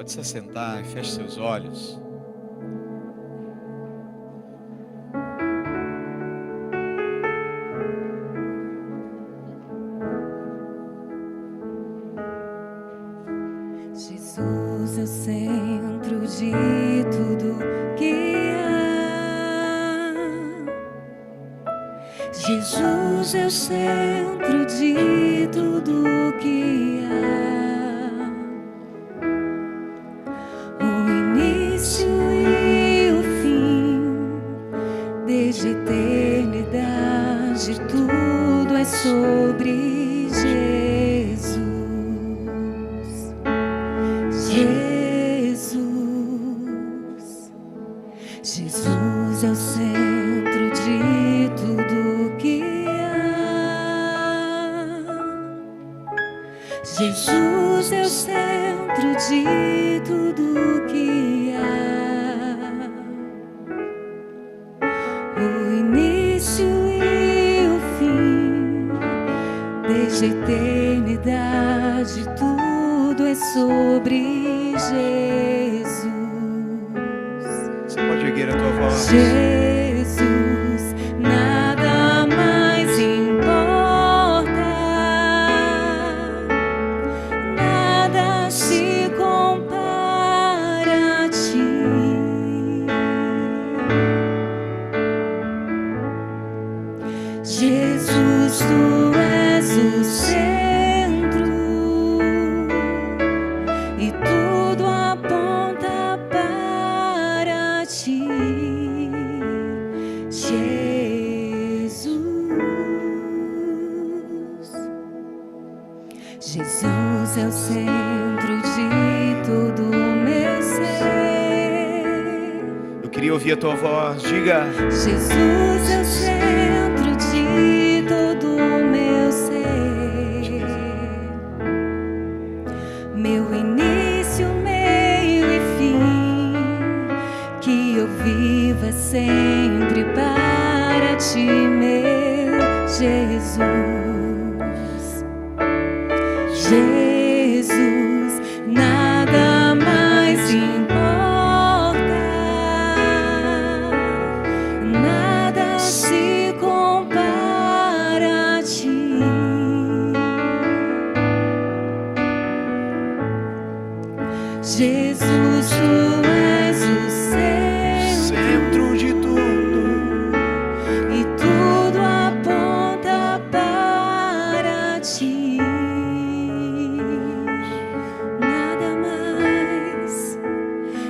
Pode se assentar e feche seus olhos. Jesus é o centro de tudo que há. Jesus é o centro de tudo que há. O início e o fim, desde a eternidade, tudo é sobre Jesus. Jesus é o centro de tudo que há. Jesus é o centro de tudo que há. O início e o fim, desde a eternidade, tudo é sobre Jesus. Você pode erguer a tua voz. Jesus, nada mais importa, nada se compara a ti. Jesus, tu és o centro e tudo aponta para ti. Jesus é o centro de todo o meu ser. Eu queria ouvir a tua voz. Diga. Jesus é o centro de todo o meu ser. Meu início, meio e fim, que eu viva sempre para ti, meu Jesus. Jesus, nada mais importa, nada se compara a ti. Jesus, tu és o Centro de tudo. e tudo aponta para ti. Nada mais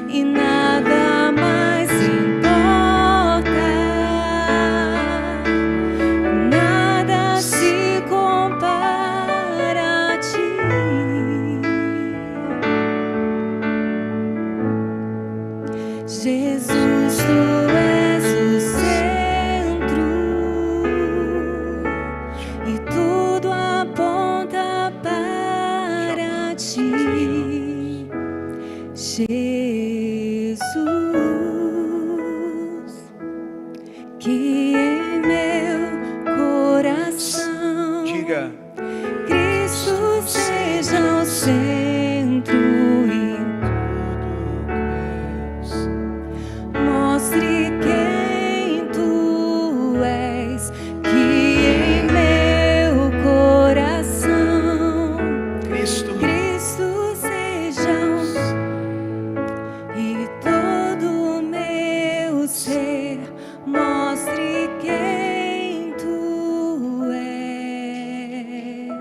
e nada mais importa, nada se compara a ti. Jesus, tu és o centro e tudo aponta para ti. Jesus, que em meu coração Diga. Cristo seja o centro e mostre quem tu és, que em meu coração Cristo. Cristo seja e todo o meu ser mostre quem tu és.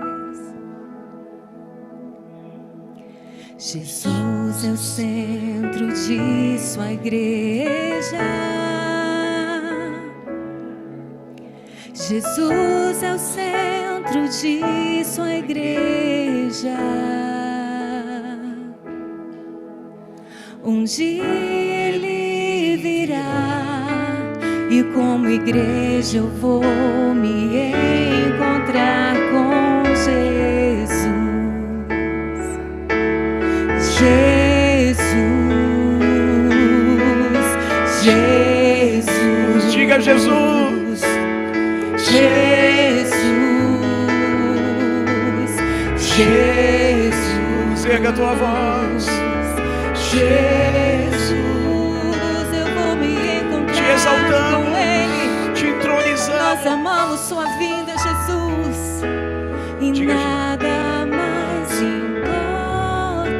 Jesus é o centro de sua igreja. Jesus é o centro de sua igreja. Um dia ele virá e como igreja eu vou me encontrar com Jesus. Jesus, Diga Jesus. Jesus, erga a tua voz. Jesus, eu vou me encontrar Te exaltamos, com Ele. te entronizamos. Nós amamos sua vinda, Jesus, e Diga, nada mais importa,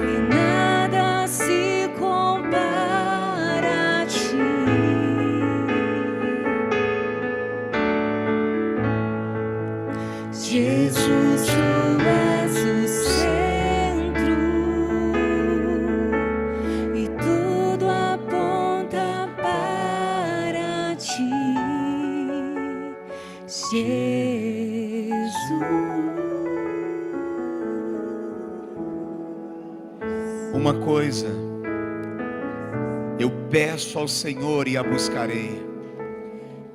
e nada se compara a ti. Jesus, tu és o centro e tudo aponta para ti, Jesus. Uma coisa eu peço ao Senhor e a buscarei,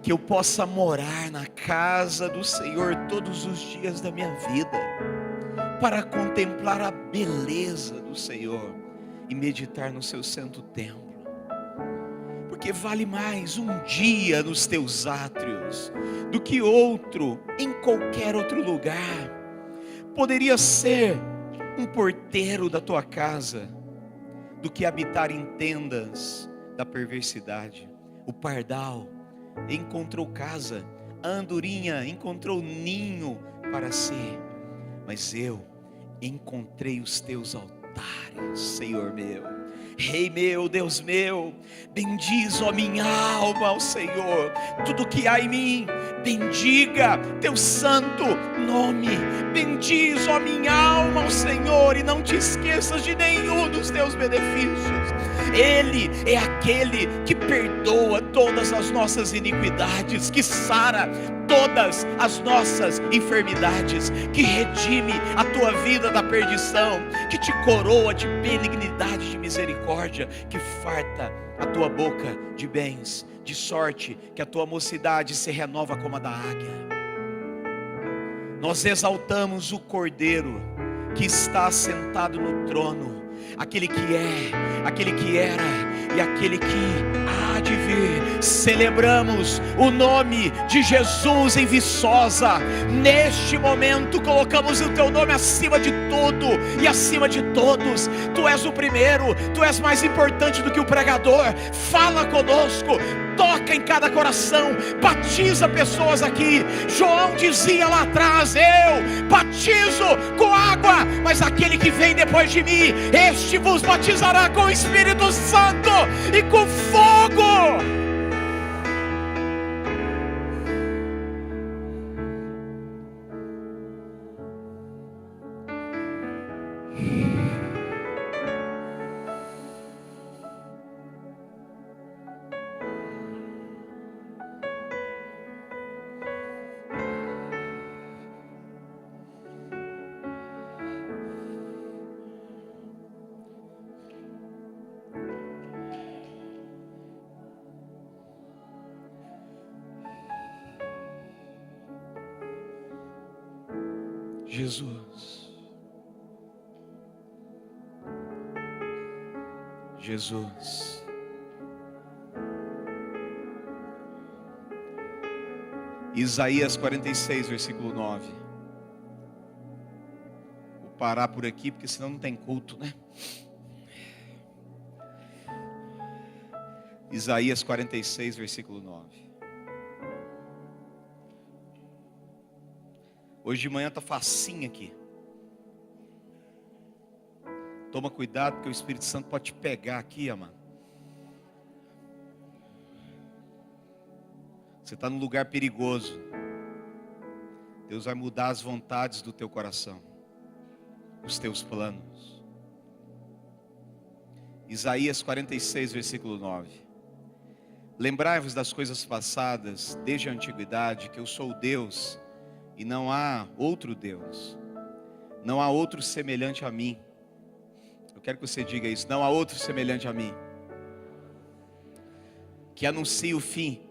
que eu possa morar na casa do Senhor todos os dias da minha vida, para contemplar a beleza do Senhor e meditar no seu santo templo. Porque vale mais um dia nos teus átrios do que outro em qualquer outro lugar. Poderia ser um porteiro da tua casa do que habitar em tendas da perversidade. O pardal encontrou casa, a andorinha encontrou ninho para si, mas eu encontrei os teus altares, Senhor meu. Rei meu, Deus meu, bendiz, ó minha alma, ao Senhor. Tudo que há em mim, bendiga teu santo nome. Bendiz, ó minha alma, ao Senhor, e não te esqueças de nenhum dos teus benefícios. Ele é aquele que perdoa todas as nossas iniquidades, que sara todas as nossas enfermidades, que redime a tua vida da perdição, que te coroa de benignidade, de misericórdia, que farta a tua boca de bens, de sorte que a tua mocidade se renova como a da águia. Nós exaltamos o Cordeiro que está sentado no trono, aquele que é, aquele que era e aquele que há de vir. Celebramos o nome de Jesus em Viçosa. Neste momento colocamos o teu nome acima de tudo e acima de todos. Tu és o primeiro, tu és mais importante do que o pregador. Fala conosco, toca em cada coração, batiza pessoas aqui. João dizia lá atrás: eu batizo com água, mas aquele que vem depois de mim, este vos batizará com o Espírito Santo e com fogo. Jesus, Jesus, Isaías 46, versículo 9. Vou parar por aqui, porque senão não tem culto, né? Isaías 46, versículo 9. Hoje de manhã está facinho aqui. Toma cuidado, porque o Espírito Santo pode te pegar aqui, amado. Você está num lugar perigoso. Deus vai mudar as vontades do teu coração, os teus planos. Isaías 46, versículo 9. Lembrai-vos das coisas passadas, desde a antiguidade, que eu sou o Deus, e não há outro Deus, não há outro semelhante a mim. Eu quero que você diga isso: não há outro semelhante a mim, que anuncie o fim.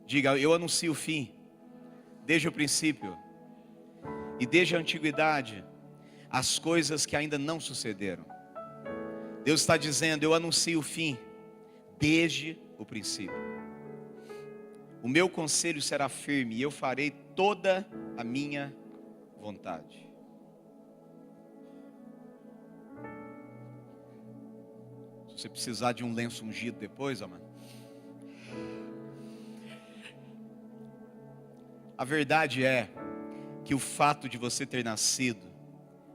Diga: eu anuncio o fim, desde o princípio, e desde a antiguidade, as coisas que ainda não sucederam. Deus está dizendo: eu anuncio o fim, desde o princípio. O meu conselho será firme, e eu farei toda a minha vontade. Se você precisar de um lenço ungido depois, amado. A verdade é que o fato de você ter nascido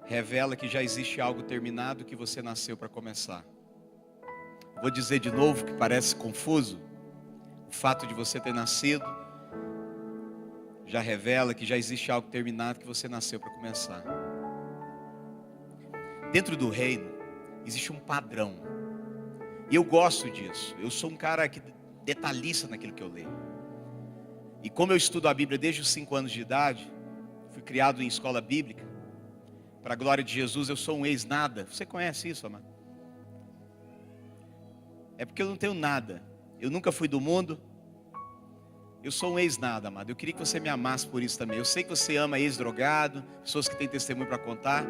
revela que já existe algo terminado que você nasceu para começar. Vou dizer de novo que parece confuso. O fato de você ter nascido já revela que já existe algo terminado que você nasceu para começar. Dentro do reino existe um padrão. E eu gosto disso. Eu sou um cara que detalhista naquilo que eu leio. E como eu estudo a Bíblia desde os 5 anos de idade, fui criado em escola bíblica, para a glória de Jesus, eu sou um ex-nada. Você conhece isso, amado? É porque eu não tenho nada. Eu nunca fui do mundo. Eu sou um ex-nada, amado. Eu queria que você me amasse por isso também. Eu sei que você ama ex-drogado, pessoas que têm testemunho para contar,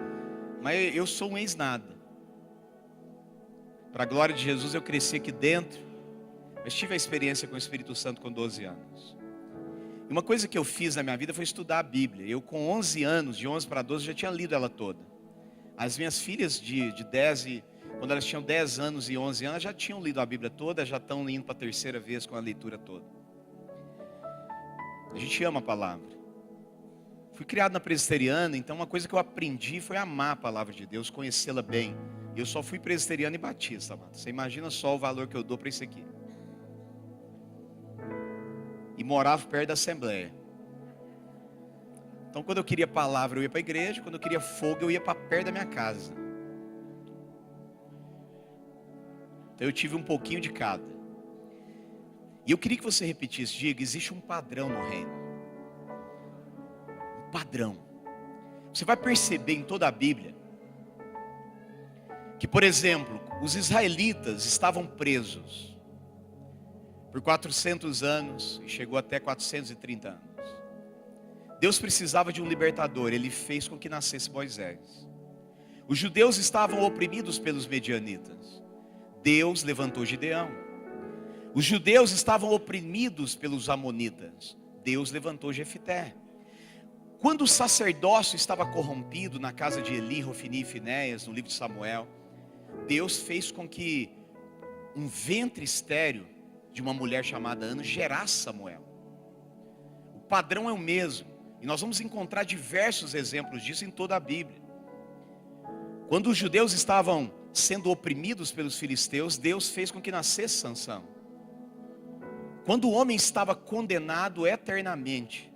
mas eu sou um ex-nada. Para a glória de Jesus, eu cresci aqui dentro, mas tive a experiência com o Espírito Santo com 12 anos. E uma coisa que eu fiz na minha vida foi estudar a Bíblia. Eu com 11 anos, de 11 para 12, já tinha lido ela toda. As minhas filhas de 10, quando elas tinham 10 anos e 11 anos, já tinham lido a Bíblia toda, já estão indo para a 3ª vez com a leitura toda. A gente ama a palavra. Fui criado na presbiteriana, então uma coisa que eu aprendi foi amar a palavra de Deus, conhecê-la bem. E eu só fui presbiteriano e batista, amado. Você imagina só o valor que eu dou para isso aqui. E morava perto da Assembleia. Então quando eu queria palavra eu ia para a igreja, quando eu queria fogo eu ia para perto da minha casa. Então eu tive um pouquinho de cada. E eu queria que você repetisse, diga, existe um padrão no reino. Um padrão. Você vai perceber em toda a Bíblia que, por exemplo, os israelitas estavam presos por 400 anos e chegou até 430 anos. Deus precisava de um libertador, ele fez com que nascesse Moisés. Os judeus estavam oprimidos pelos medianitas. Deus levantou Gideão. Os judeus estavam oprimidos pelos amonitas. Deus levantou Jefité. Quando o sacerdócio estava corrompido na casa de Eli, Hofni e Finéias, no livro de Samuel, Deus fez com que um ventre estéril de uma mulher chamada Ana gerasse Samuel. O padrão é o mesmo. E nós vamos encontrar diversos exemplos disso em toda a Bíblia. Quando os judeus estavam sendo oprimidos pelos filisteus, Deus fez com que nascesse Sansão. Quando o homem estava condenado eternamente,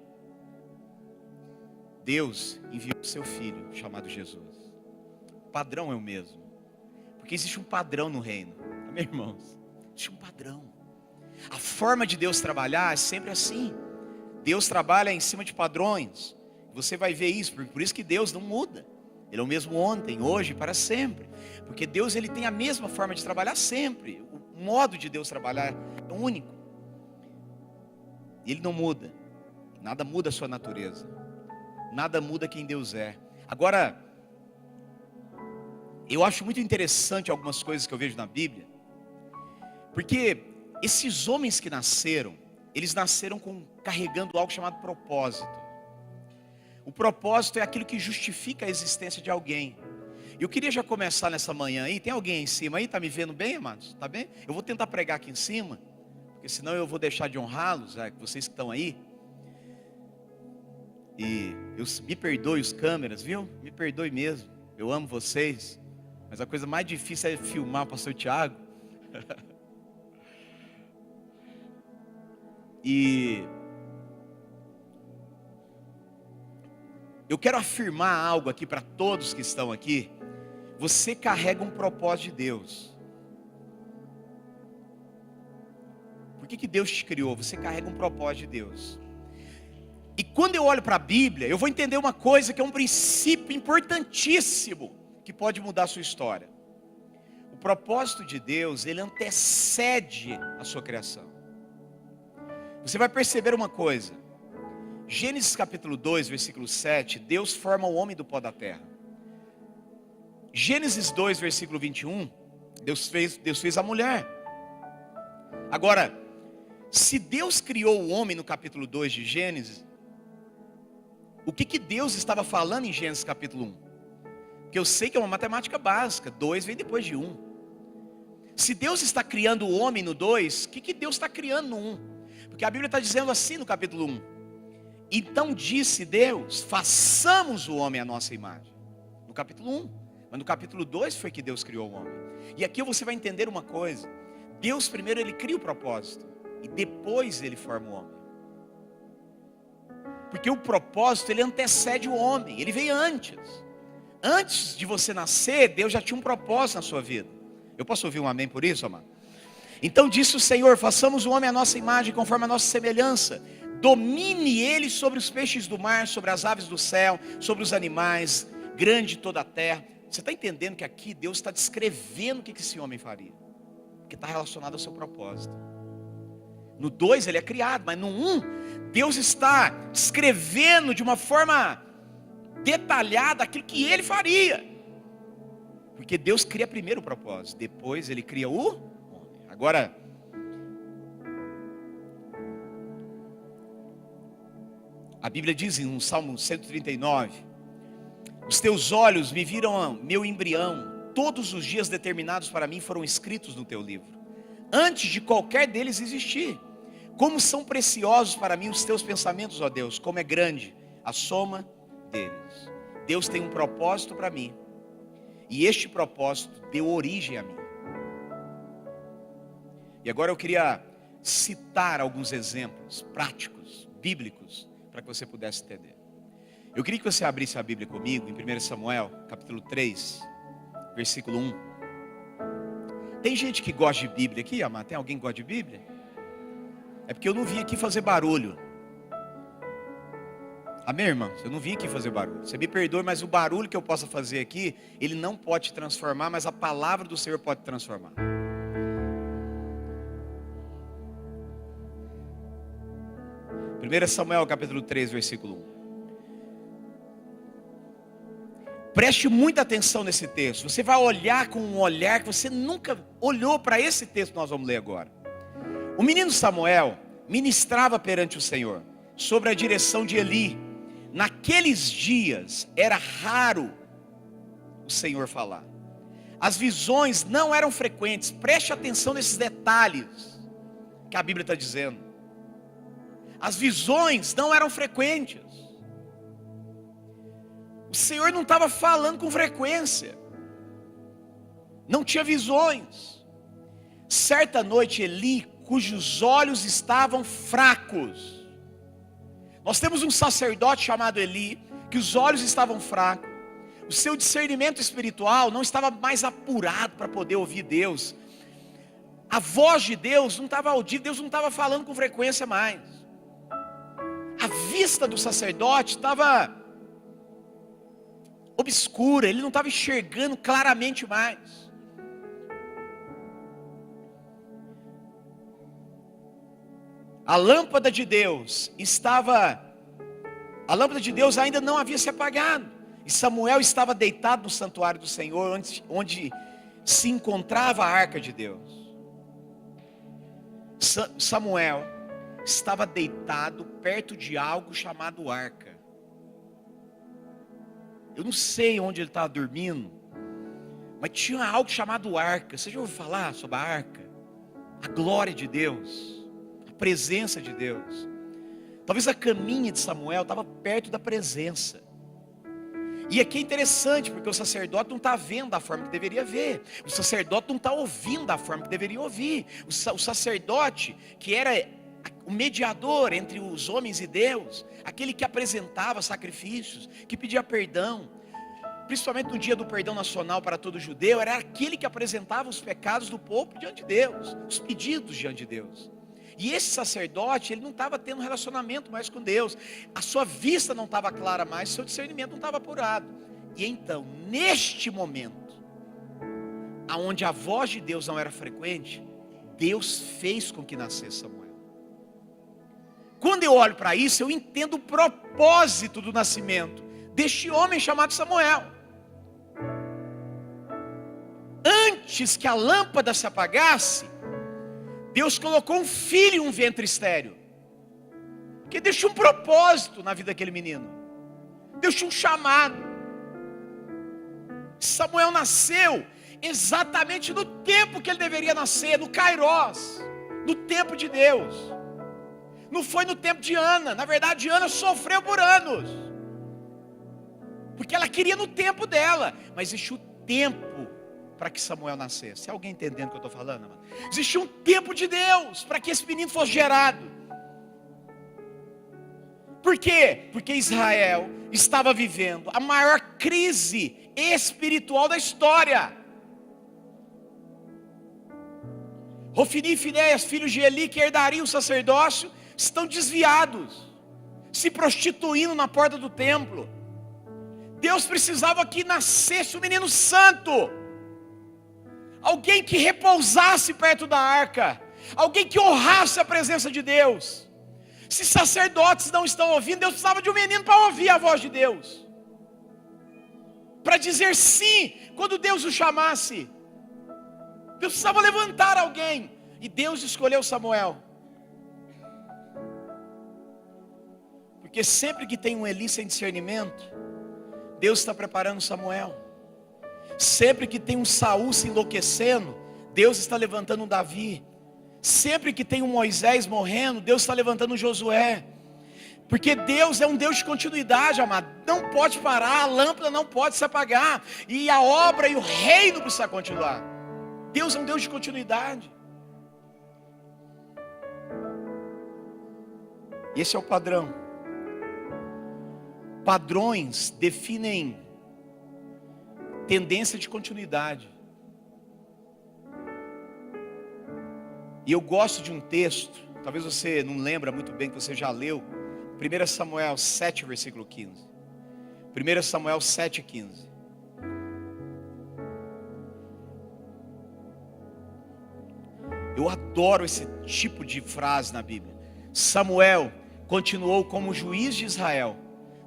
Deus enviou o seu filho, chamado Jesus. O padrão é o mesmo. Porque existe um padrão no reino. Amém, irmãos? Existe um padrão. A forma de Deus trabalhar é sempre assim. Deus trabalha em cima de padrões. Você vai ver isso, por isso que Deus não muda. Ele é o mesmo ontem, hoje, para sempre. Porque Deus, ele tem a mesma forma de trabalhar sempre. O modo de Deus trabalhar é único. Ele não muda. Nada muda a sua natureza. Nada muda quem Deus é. Agora, eu acho muito interessante algumas coisas que eu vejo na Bíblia. Porque esses homens que nasceram, eles nasceram carregando algo chamado propósito. O propósito é aquilo que justifica a existência de alguém. Eu queria já começar nessa manhã aí. Tem alguém em cima aí? Está me vendo bem, amados? Está bem? Eu vou tentar pregar aqui em cima, porque senão eu vou deixar de honrá-los, vocês que estão aí. E me perdoe os câmeras, viu? Me perdoe mesmo. Eu amo vocês. Mas a coisa mais difícil é filmar o pastor Tiago. E eu quero afirmar algo aqui para todos que estão aqui. Você carrega um propósito de Deus. Por que Deus te criou? Você carrega um propósito de Deus. E quando eu olho para a Bíblia, eu vou entender uma coisa que é um princípio importantíssimo, que pode mudar a sua história. O propósito de Deus, ele antecede a sua criação. Você vai perceber uma coisa. Gênesis capítulo 2, versículo 7, Deus forma o homem do pó da terra. Gênesis 2, versículo 21, Deus fez a mulher. Agora, se Deus criou o homem no capítulo 2 de Gênesis, o que Deus estava falando em Gênesis capítulo 1? Porque eu sei que é uma matemática básica, 2 vem depois de 1. Se Deus está criando o homem no 2, o que Deus está criando no 1? Porque a Bíblia está dizendo assim no capítulo 1. Então disse Deus, façamos o homem à nossa imagem. No capítulo 1. Mas no capítulo 2 foi que Deus criou o homem. E aqui você vai entender uma coisa. Deus primeiro ele cria o propósito. E depois ele forma o homem. Porque o propósito ele antecede o homem. Ele veio antes. Antes de você nascer, Deus já tinha um propósito na sua vida. Eu posso ouvir um amém por isso, amado? Então disse o Senhor, façamos o homem à nossa imagem, conforme a nossa semelhança. Domine ele sobre os peixes do mar, sobre as aves do céu, sobre os animais, grande toda a terra. Você está entendendo que aqui Deus está descrevendo o que esse homem faria? Porque está relacionado ao seu propósito. No 2 ele é criado, mas no 1, Deus está descrevendo de uma forma detalhada aquilo que ele faria. Porque Deus cria primeiro o propósito, depois ele cria o homem. Agora, a Bíblia diz em Salmo 139, os teus olhos me viram meu embrião, todos os dias determinados para mim foram escritos no teu livro, antes de qualquer deles existir. Como são preciosos para mim os teus pensamentos, ó Deus, como é grande a soma deles. Deus tem um propósito para mim, e este propósito deu origem a mim. E agora eu queria citar alguns exemplos práticos, bíblicos, para que você pudesse entender. Eu queria que você abrisse a Bíblia comigo em 1 Samuel, capítulo 3, versículo 1. Tem gente que gosta de Bíblia aqui, amado? Tem alguém que gosta de Bíblia? É porque eu não vim aqui fazer barulho. Amém, irmão? Eu não vim aqui fazer barulho. Você me perdoe, mas o barulho que eu possa fazer aqui, ele não pode te transformar, mas a palavra do Senhor pode te transformar. Primeiro Samuel capítulo 3, versículo 1. Preste muita atenção nesse texto. Você vai olhar com um olhar que você nunca olhou para esse texto que nós vamos ler agora. O menino Samuel ministrava perante o Senhor, sob a direção de Eli. Naqueles dias era raro o Senhor falar. As visões não eram frequentes. Preste atenção nesses detalhes que a Bíblia está dizendo. As visões não eram frequentes. O Senhor não estava falando com frequência. Não tinha visões. Certa noite Eli, cujos olhos estavam fracos. Nós temos um sacerdote chamado Eli, que os olhos estavam fracos. O seu discernimento espiritual não estava mais apurado para poder ouvir Deus. A voz de Deus não estava audível, Deus não estava falando com frequência mais. A vista do sacerdote estava obscura, ele não estava enxergando claramente mais. A lâmpada de Deus ainda não havia se apagado. E Samuel estava deitado no santuário do Senhor, onde se encontrava a arca de Deus. Samuel estava deitado perto de algo chamado arca. Eu não sei onde ele estava dormindo, mas tinha algo chamado arca. Você já ouviu falar sobre a arca? A glória de Deus, a presença de Deus. Talvez a caminha de Samuel estava perto da presença. E aqui é interessante, porque o sacerdote não está vendo da forma que deveria ver. O sacerdote não está ouvindo da forma que deveria ouvir. O sacerdote, que era o mediador entre os homens e Deus, aquele que apresentava sacrifícios, que pedia perdão, principalmente no dia do perdão nacional para todo judeu, era aquele que apresentava os pecados do povo diante de Deus, os pedidos diante de Deus. E esse sacerdote, ele não estava tendo relacionamento mais com Deus, a sua vista não estava clara mais, seu discernimento não estava apurado. E então, neste momento, aonde a voz de Deus não era frequente, Deus fez com que nascesse Samuel. Quando eu olho para isso, eu entendo o propósito do nascimento deste homem chamado Samuel. Antes que a lâmpada se apagasse, Deus colocou um filho em um ventre estéril. Porque Deus tinha um propósito na vida daquele menino. Deus tinha um chamado. Samuel nasceu exatamente no tempo que ele deveria nascer, no Kairos, no tempo de Deus. Não foi no tempo de Ana. Na verdade, Ana sofreu por anos, porque ela queria no tempo dela, mas existiu tempo para que Samuel nascesse. Se alguém entendendo o que eu estou falando, mano? Existiu um tempo de Deus para que esse menino fosse gerado. Por quê? Porque Israel estava vivendo a maior crise espiritual da história. Hofni e Finéias, filhos de Eli, que herdariam o sacerdócio, estão desviados, se prostituindo na porta do templo. Deus precisava que nascesse um menino santo, alguém que repousasse perto da arca, alguém que honrasse a presença de Deus. Se sacerdotes não estão ouvindo, Deus precisava de um menino para ouvir a voz de Deus, para dizer sim quando Deus o chamasse. Deus precisava levantar alguém, e Deus escolheu Samuel. Porque sempre que tem um Eli sem discernimento, Deus está preparando Samuel. Sempre que tem um Saul se enlouquecendo, Deus está levantando um Davi. Sempre que tem um Moisés morrendo, Deus está levantando um Josué. Porque Deus é um Deus de continuidade, amado. Não pode parar, a lâmpada não pode se apagar, e a obra e o reino precisa continuar. Deus é um Deus de continuidade. Esse é o padrão. Padrões definem tendência de continuidade. E eu gosto de um texto, talvez você não lembra muito bem, que você já leu, 1 Samuel 7, versículo 15. 1 Samuel 7, 15. Eu adoro esse tipo de frase na Bíblia. Samuel continuou como juiz de Israel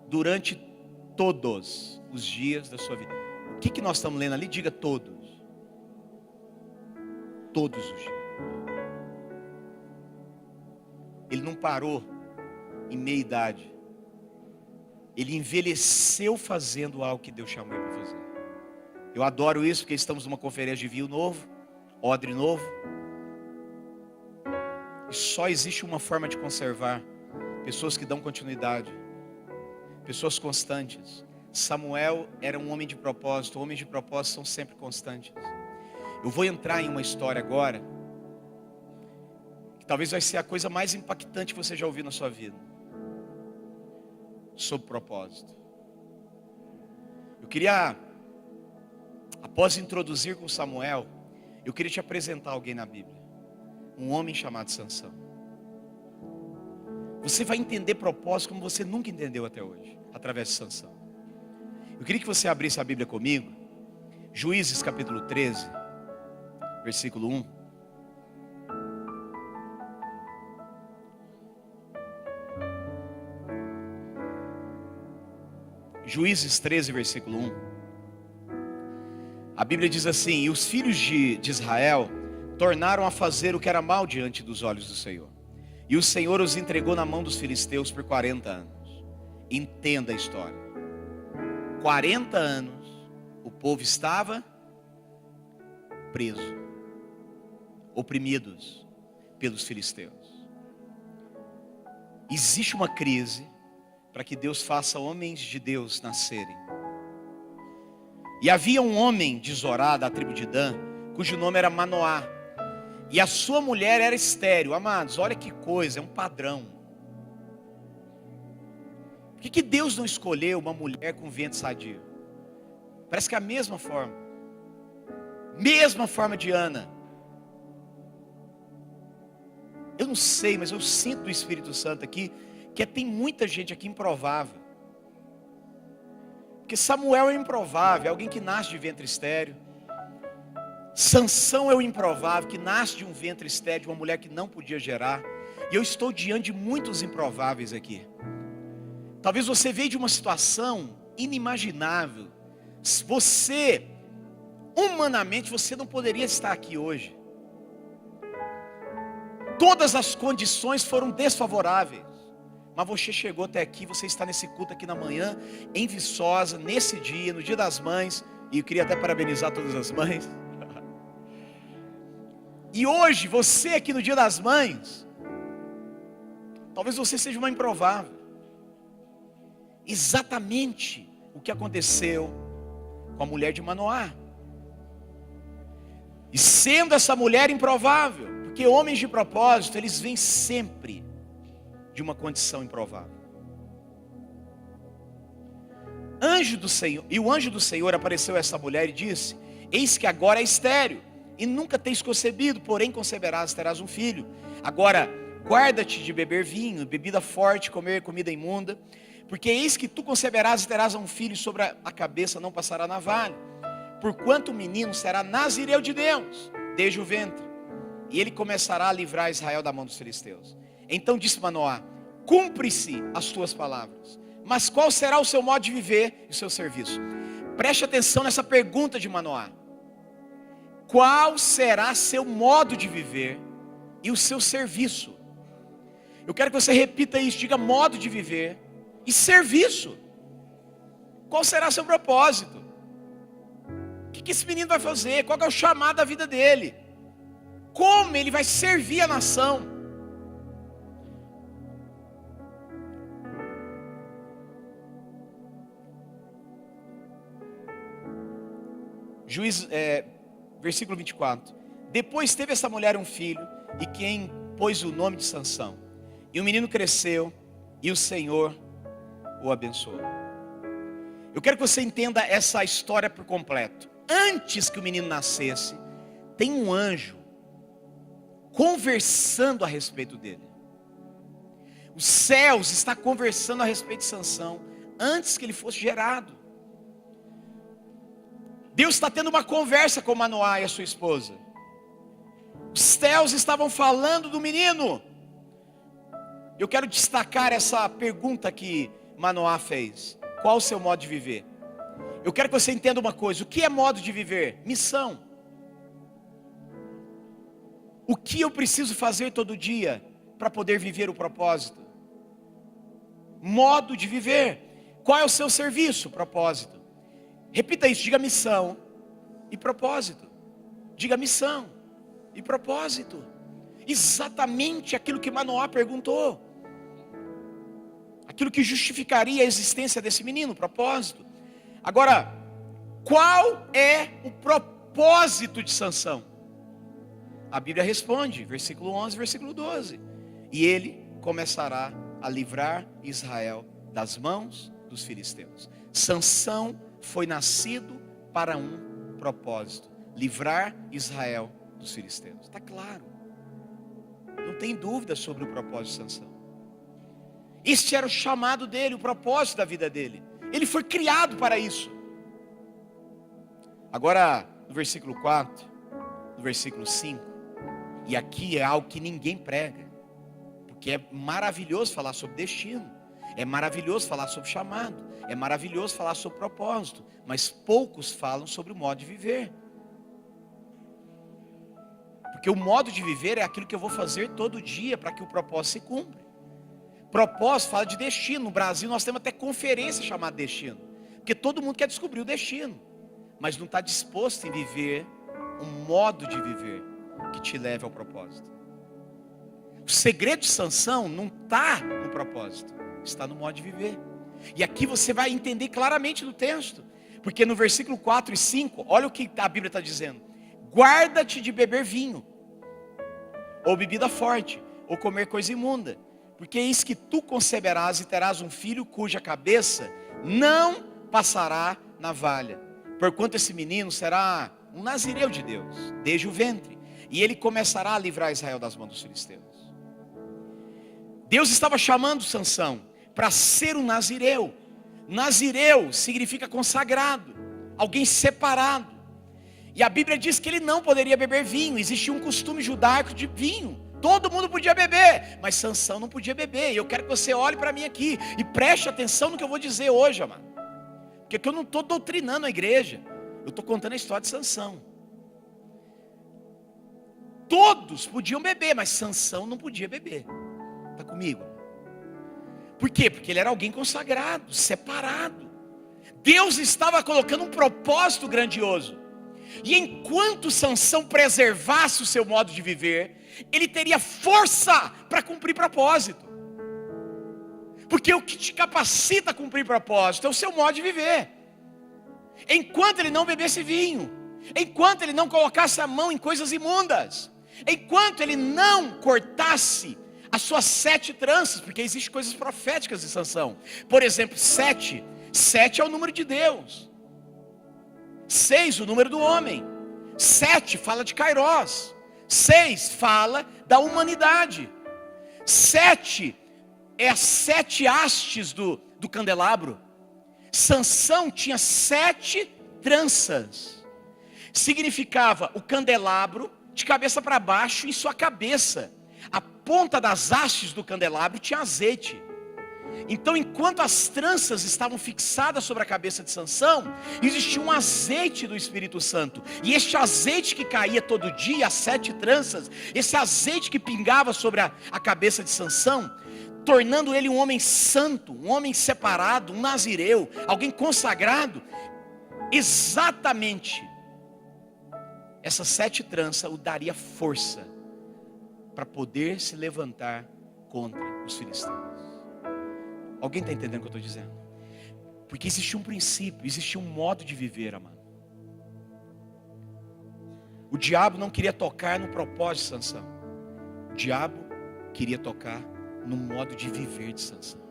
durante todos os dias da sua vida. O que nós estamos lendo ali? Diga todos. Todos os dias. Ele não parou em meia idade. Ele envelheceu fazendo algo que Deus chamou ele para fazer. Eu adoro isso, porque estamos numa conferência de vinho novo, odre novo. E só existe uma forma de conservar pessoas que dão continuidade, pessoas constantes. Samuel era um homem de propósito. Homens de propósito são sempre constantes. Eu vou entrar em uma história agora, que talvez vai ser a coisa mais impactante que você já ouviu na sua vida, sobre propósito. Eu queria, após introduzir com Samuel, eu queria te apresentar alguém na Bíblia. Um homem chamado Sansão. Você vai entender propósito como você nunca entendeu até hoje, através de Sansão. Eu queria que você abrisse a Bíblia comigo, Juízes capítulo 13, versículo 1. Juízes 13, versículo 1. A Bíblia diz assim: e os filhos de Israel tornaram a fazer o que era mal diante dos olhos do Senhor. E o Senhor os entregou na mão dos filisteus por 40 anos. Entenda a história. 40 anos o povo estava preso, oprimidos pelos filisteus. Existe uma crise para que Deus faça homens de Deus nascerem. E havia um homem de Zorá, da tribo de Dan, cujo nome era Manoá. E a sua mulher era estéril. Amados, olha que coisa, é um padrão. Por que Deus não escolheu uma mulher com ventre sadio? Parece que é a mesma forma. Mesma forma de Ana. Eu não sei, mas eu sinto do Espírito Santo aqui, que tem muita gente aqui improvável. Porque Samuel é improvável, é alguém que nasce de ventre estéril. Sansão é o improvável, que nasce de um ventre estéril, de uma mulher que não podia gerar. E eu estou diante de muitos improváveis aqui. Talvez você veio de uma situação inimaginável. Você, humanamente, você não poderia estar aqui hoje. Todas as condições foram desfavoráveis. Mas você chegou até aqui, você está nesse culto aqui na manhã, em Viçosa, nesse dia, no dia das mães. E eu queria até parabenizar todas as mães. E hoje, você aqui no Dia das Mães, talvez você seja uma improvável. Exatamente o que aconteceu com a mulher de Manoá. E sendo essa mulher improvável, porque homens de propósito, eles vêm sempre de uma condição improvável. Anjo do Senhor, e o anjo do Senhor apareceu a essa mulher e disse: eis que agora é estéril, e nunca tens concebido, porém conceberás e terás um filho. Agora, guarda-te de beber vinho, bebida forte, comer comida imunda, porque eis que tu conceberás e terás um filho, e sobre a cabeça não passará navalha. Porquanto o menino será nazireu de Deus, desde o ventre, e ele começará a livrar Israel da mão dos filisteus. Então disse Manoá: cumpre-se as tuas palavras, mas qual será o seu modo de viver e o seu serviço? Preste atenção nessa pergunta de Manoá. Qual será seu modo de viver e o seu serviço? Eu quero que você repita isso, diga modo de viver e serviço. Qual será seu propósito? O que esse menino vai fazer? Qual é o chamado da vida dele? Como ele vai servir a nação? Versículo 24. Depois teve essa mulher um filho, e quem pôs o nome de Sansão. E o menino cresceu, e o Senhor o abençoou. Eu quero que você entenda essa história por completo. Antes que o menino nascesse, tem um anjo conversando a respeito dele. Os céus estão conversando a respeito de Sansão, antes que ele fosse gerado. Deus está tendo uma conversa com Manoá e a sua esposa. Os céus estavam falando do menino. Eu quero destacar essa pergunta que Manoá fez: qual o seu modo de viver? Eu quero que você entenda uma coisa: o que é modo de viver? Missão. O que eu preciso fazer todo dia para poder viver o propósito? Modo de viver. Qual é o seu serviço? Propósito. Repita isso, diga missão e propósito. Diga missão e propósito. Exatamente aquilo que Manoá perguntou. Aquilo que justificaria a existência desse menino, propósito. Agora, qual é o propósito de Sansão? A Bíblia responde, versículo 11, versículo 12. E ele começará a livrar Israel das mãos dos filisteus. Sansão foi nascido para um propósito: livrar Israel dos filisteus. Está claro. Não tem dúvida sobre o propósito de Sansão. Este era o chamado dele, o propósito da vida dele. Ele foi criado para isso. Agora, no versículo 4, no versículo 5, e aqui é algo que ninguém prega, porque é maravilhoso falar sobre destino, é maravilhoso falar sobre chamado, é maravilhoso falar sobre propósito, mas poucos falam sobre o modo de viver. Porque o modo de viver é aquilo que eu vou fazer todo dia para que o propósito se cumpra. Propósito fala de destino. No Brasil nós temos até conferência chamada destino, porque todo mundo quer descobrir o destino, mas não está disposto em viver um modo de viver que te leve ao propósito. O segredo de Sansão não está no propósito, está no modo de viver. E aqui você vai entender claramente no texto, porque no versículo 4 e 5, olha o que a Bíblia está dizendo: guarda-te de beber vinho, ou bebida forte, ou comer coisa imunda, porque eis que tu conceberás e terás um filho cuja cabeça não passará navalha, porquanto esse menino será um nazireu de Deus, desde o ventre, e ele começará a livrar Israel das mãos dos filisteus. Deus estava chamando Sansão para ser um nazireu. Nazireu significa consagrado, alguém separado. E a Bíblia diz que ele não poderia beber vinho. Existia um costume judaico de vinho. Todo mundo podia beber, mas Sansão não podia beber. E eu quero que você olhe para mim aqui e preste atenção no que eu vou dizer hoje, amado. Porque eu não estou doutrinando a igreja, eu estou contando a história de Sansão. Todos podiam beber, mas Sansão não podia beber. Está comigo? Por quê? Porque ele era alguém consagrado, separado. Deus estava colocando um propósito grandioso. E enquanto Sansão preservasse o seu modo de viver, ele teria força para cumprir propósito. Porque o que te capacita a cumprir propósito é o seu modo de viver. Enquanto ele não bebesse vinho, enquanto ele não colocasse a mão em coisas imundas, enquanto ele não cortasse as suas 7 tranças, porque existem coisas proféticas de Sansão. Por exemplo, 7 é o número de Deus. 6, o número do homem. 7 fala de Kairós. 6 fala da humanidade. 7 é as 7 hastes do candelabro. Sansão tinha 7 tranças. Significava o candelabro de cabeça para baixo, em sua cabeça. A ponta das hastes do candelabro tinha azeite. Então, enquanto as tranças estavam fixadas sobre a cabeça de Sansão, existia um azeite do Espírito Santo. E este azeite que caía todo dia, as 7 tranças, esse azeite que pingava sobre a cabeça de Sansão, tornando ele um homem santo, um homem separado, um nazireu, alguém consagrado. Exatamente essas 7 tranças o daria força para poder se levantar contra os filisteus. Alguém está entendendo o que eu estou dizendo? Porque existia um princípio, existia um modo de viver, amado. O diabo não queria tocar no propósito de Sansão. O diabo queria tocar no modo de viver de Sansão.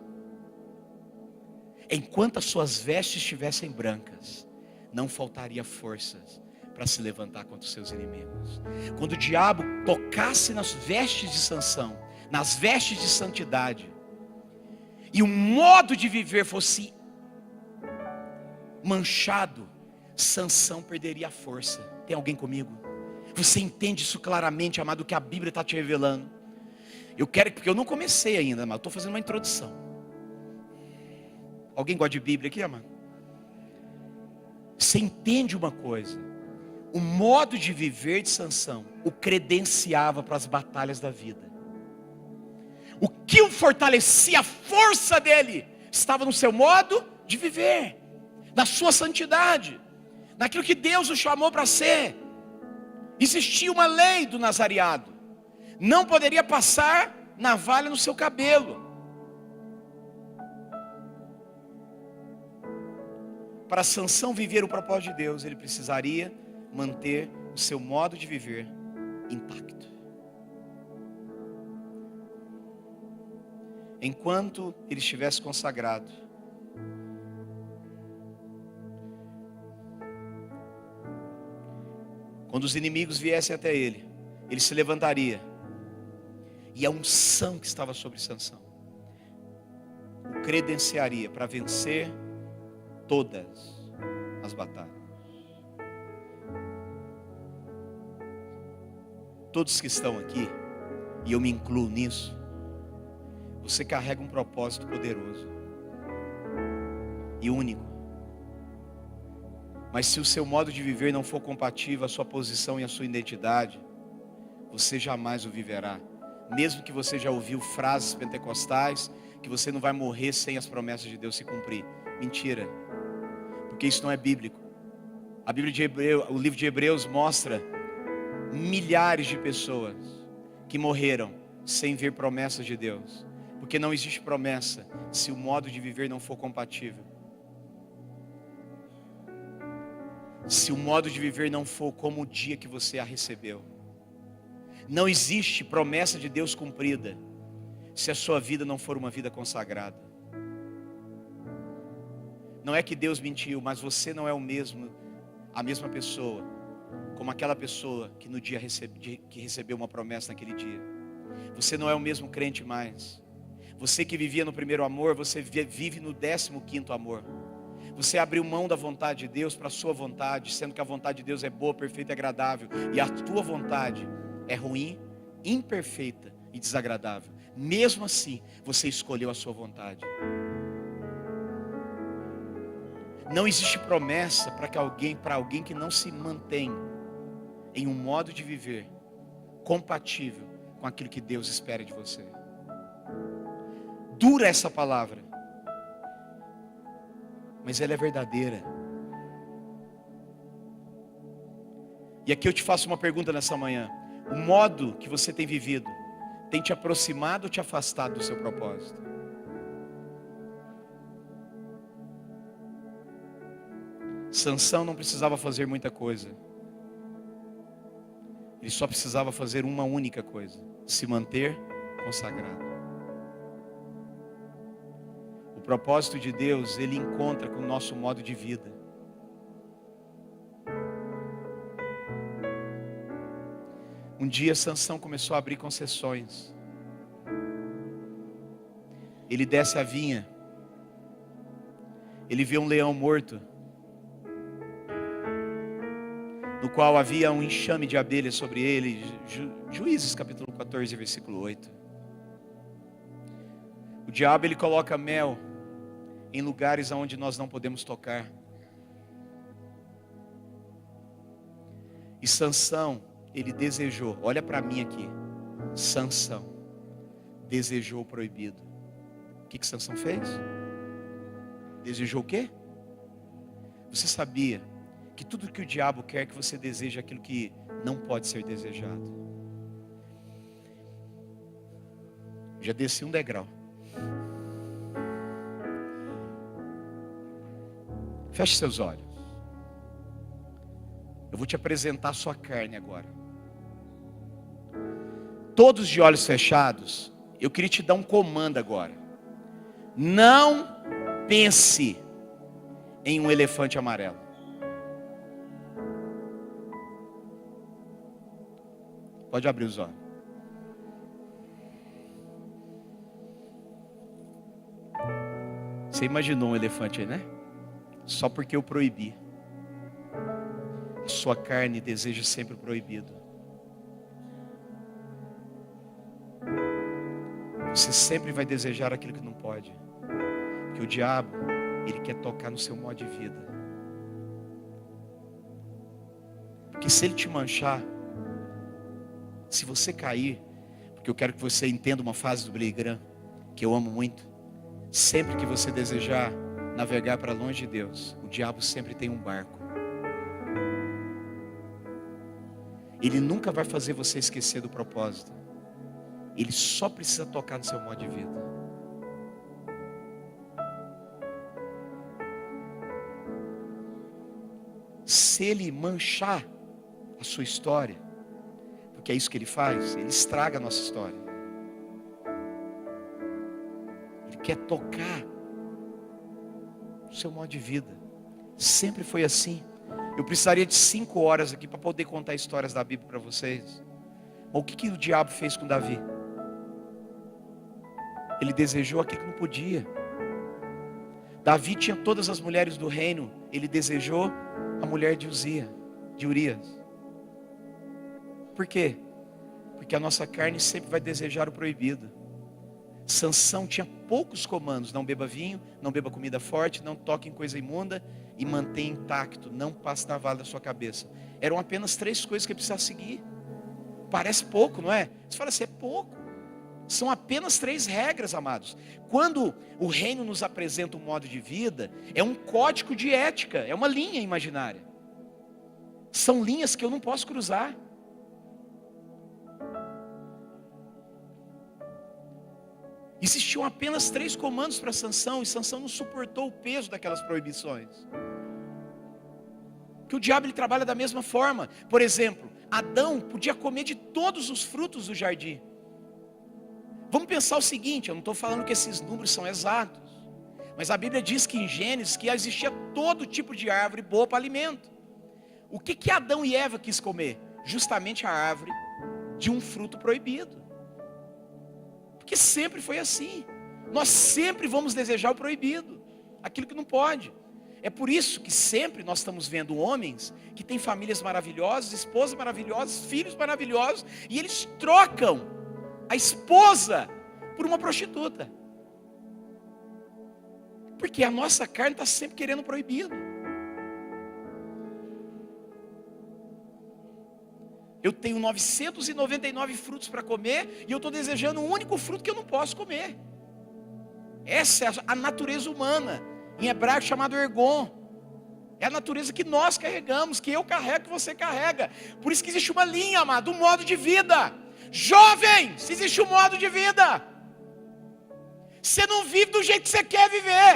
Enquanto as suas vestes estivessem brancas, não faltaria forças para se levantar contra os seus inimigos. Quando o diabo tocasse nas vestes de Sansão, nas vestes de santidade, e o modo de viver fosse manchado, Sansão perderia a força. Tem alguém comigo? Você entende isso claramente, amado, que a Bíblia está te revelando? Eu quero, porque eu não comecei ainda, mas eu estou fazendo uma introdução. Alguém gosta de Bíblia aqui, amado? Você entende uma coisa? O modo de viver de Sansão o credenciava para as batalhas da vida. O que o fortalecia, a força dele, estava no seu modo de viver, na sua santidade, naquilo que Deus o chamou para ser. Existia uma lei do nazareado: não poderia passar navalha no seu cabelo. Para Sansão viver o propósito de Deus, ele precisaria manter o seu modo de viver intacto. Enquanto ele estivesse consagrado, quando os inimigos viessem até ele, ele se levantaria, e a unção que estava sobre Sansão o credenciaria para vencer todas as batalhas. Todos que estão aqui, e eu me incluo nisso, você carrega um propósito poderoso e único. Mas se o seu modo de viver não for compatível à sua posição e à sua identidade, você jamais o viverá. Mesmo que você já ouviu frases pentecostais, que você não vai morrer sem as promessas de Deus se cumprir. Mentira. Porque isso não é bíblico. A Bíblia de Hebreus, o livro de Hebreus mostra milhares de pessoas que morreram sem ver promessas de Deus. Porque não existe promessa se o modo de viver não for compatível. Se o modo de viver não for como o dia que você a recebeu. Não existe promessa de Deus cumprida se a sua vida não for uma vida consagrada. Não é que Deus mentiu, mas você não é a mesma pessoa, como aquela pessoa que no dia que recebeu uma promessa naquele dia. Você não é o mesmo crente mais. Você que vivia no primeiro amor, você vive no 15º amor. Você abriu mão da vontade de Deus para a sua vontade, sendo que a vontade de Deus é boa, perfeita e agradável. E a tua vontade é ruim, imperfeita e desagradável. Mesmo assim, você escolheu a sua vontade. Não existe promessa para alguém que não se mantém em um modo de viver compatível com aquilo que Deus espera de você. Dura essa palavra, mas ela é verdadeira. E aqui eu te faço uma pergunta nessa manhã. O modo que você tem vivido tem te aproximado ou te afastado do seu propósito? Sansão não precisava fazer muita coisa. Ele só precisava fazer uma única coisa: se manter consagrado. O propósito de Deus, ele encontra com o nosso modo de vida. Um dia Sansão começou a abrir concessões. Ele desce a vinha. Ele vê um leão morto, no qual havia um enxame de abelhas sobre ele. Juízes capítulo 14, versículo 8. O diabo, ele coloca mel em lugares onde nós não podemos tocar. E Sansão, ele desejou, olha para mim aqui, Sansão desejou o proibido. O que Sansão fez? Desejou o quê? Você sabia que tudo que o diabo quer é que você deseje aquilo que não pode ser desejado? Já desci um degrau. Feche seus olhos. Eu vou te apresentar a sua carne agora. Todos de olhos fechados, eu queria te dar um comando agora. Não pense em um elefante amarelo. Pode abrir os olhos. Você imaginou um elefante aí, né? Só porque eu proibi. A sua carne deseja sempre o proibido. Você sempre vai desejar aquilo que não pode. Porque o diabo, ele quer tocar no seu modo de vida. Porque se ele te manchar, se você cair, porque eu quero que você entenda uma fase do Billy Graham, que eu amo muito. Sempre que você desejar navegar para longe de Deus, o diabo sempre tem um barco. Ele nunca vai fazer você esquecer do propósito. Ele só precisa tocar no seu modo de vida. Se ele manchar a sua história, porque é isso que ele faz, ele estraga a nossa história. Ele quer tocar no seu modo de vida. Sempre foi assim. Eu precisaria de 5 horas aqui para poder contar histórias da Bíblia para vocês. O que o diabo fez com Davi? Ele desejou aquilo que não podia. Davi tinha todas as mulheres do reino. Ele desejou a mulher de Urias. Por quê? Porque a nossa carne sempre vai desejar o proibido. Sansão tinha poucos comandos: não beba vinho, não beba comida forte, não toque em coisa imunda e mantenha intacto, não passe navalha da sua cabeça. Eram apenas 3 coisas que ele precisava seguir. Parece pouco, não é? Você fala assim, é pouco. São apenas 3 regras, amados. Quando o reino nos apresenta um modo de vida, é um código de ética, é uma linha imaginária. São linhas que eu não posso cruzar. Existiam apenas 3 comandos para Sansão, e Sansão não suportou o peso daquelas proibições. Que o diabo, ele trabalha da mesma forma. Por exemplo, Adão podia comer de todos os frutos do jardim. Vamos pensar o seguinte, eu não estou falando que esses números são exatos, mas a Bíblia diz que em Gênesis que existia todo tipo de árvore boa para alimento. O que Adão e Eva quis comer? Justamente a árvore de um fruto proibido. Porque sempre foi assim. Nós sempre vamos desejar o proibido, aquilo que não pode. É por isso que sempre nós estamos vendo homens que têm famílias maravilhosas, esposas maravilhosas, filhos maravilhosos, e eles trocam a esposa por uma prostituta. Porque a nossa carne está sempre querendo proibido. Eu tenho 999 frutos para comer, e eu estou desejando um único fruto que eu não posso comer. Essa é a natureza humana, em hebraico chamado ergon. É a natureza que nós carregamos, que eu carrego, que você carrega. Por isso que existe uma linha, amado, um modo de vida. Jovem, se existe um modo de vida, você não vive do jeito que você quer viver.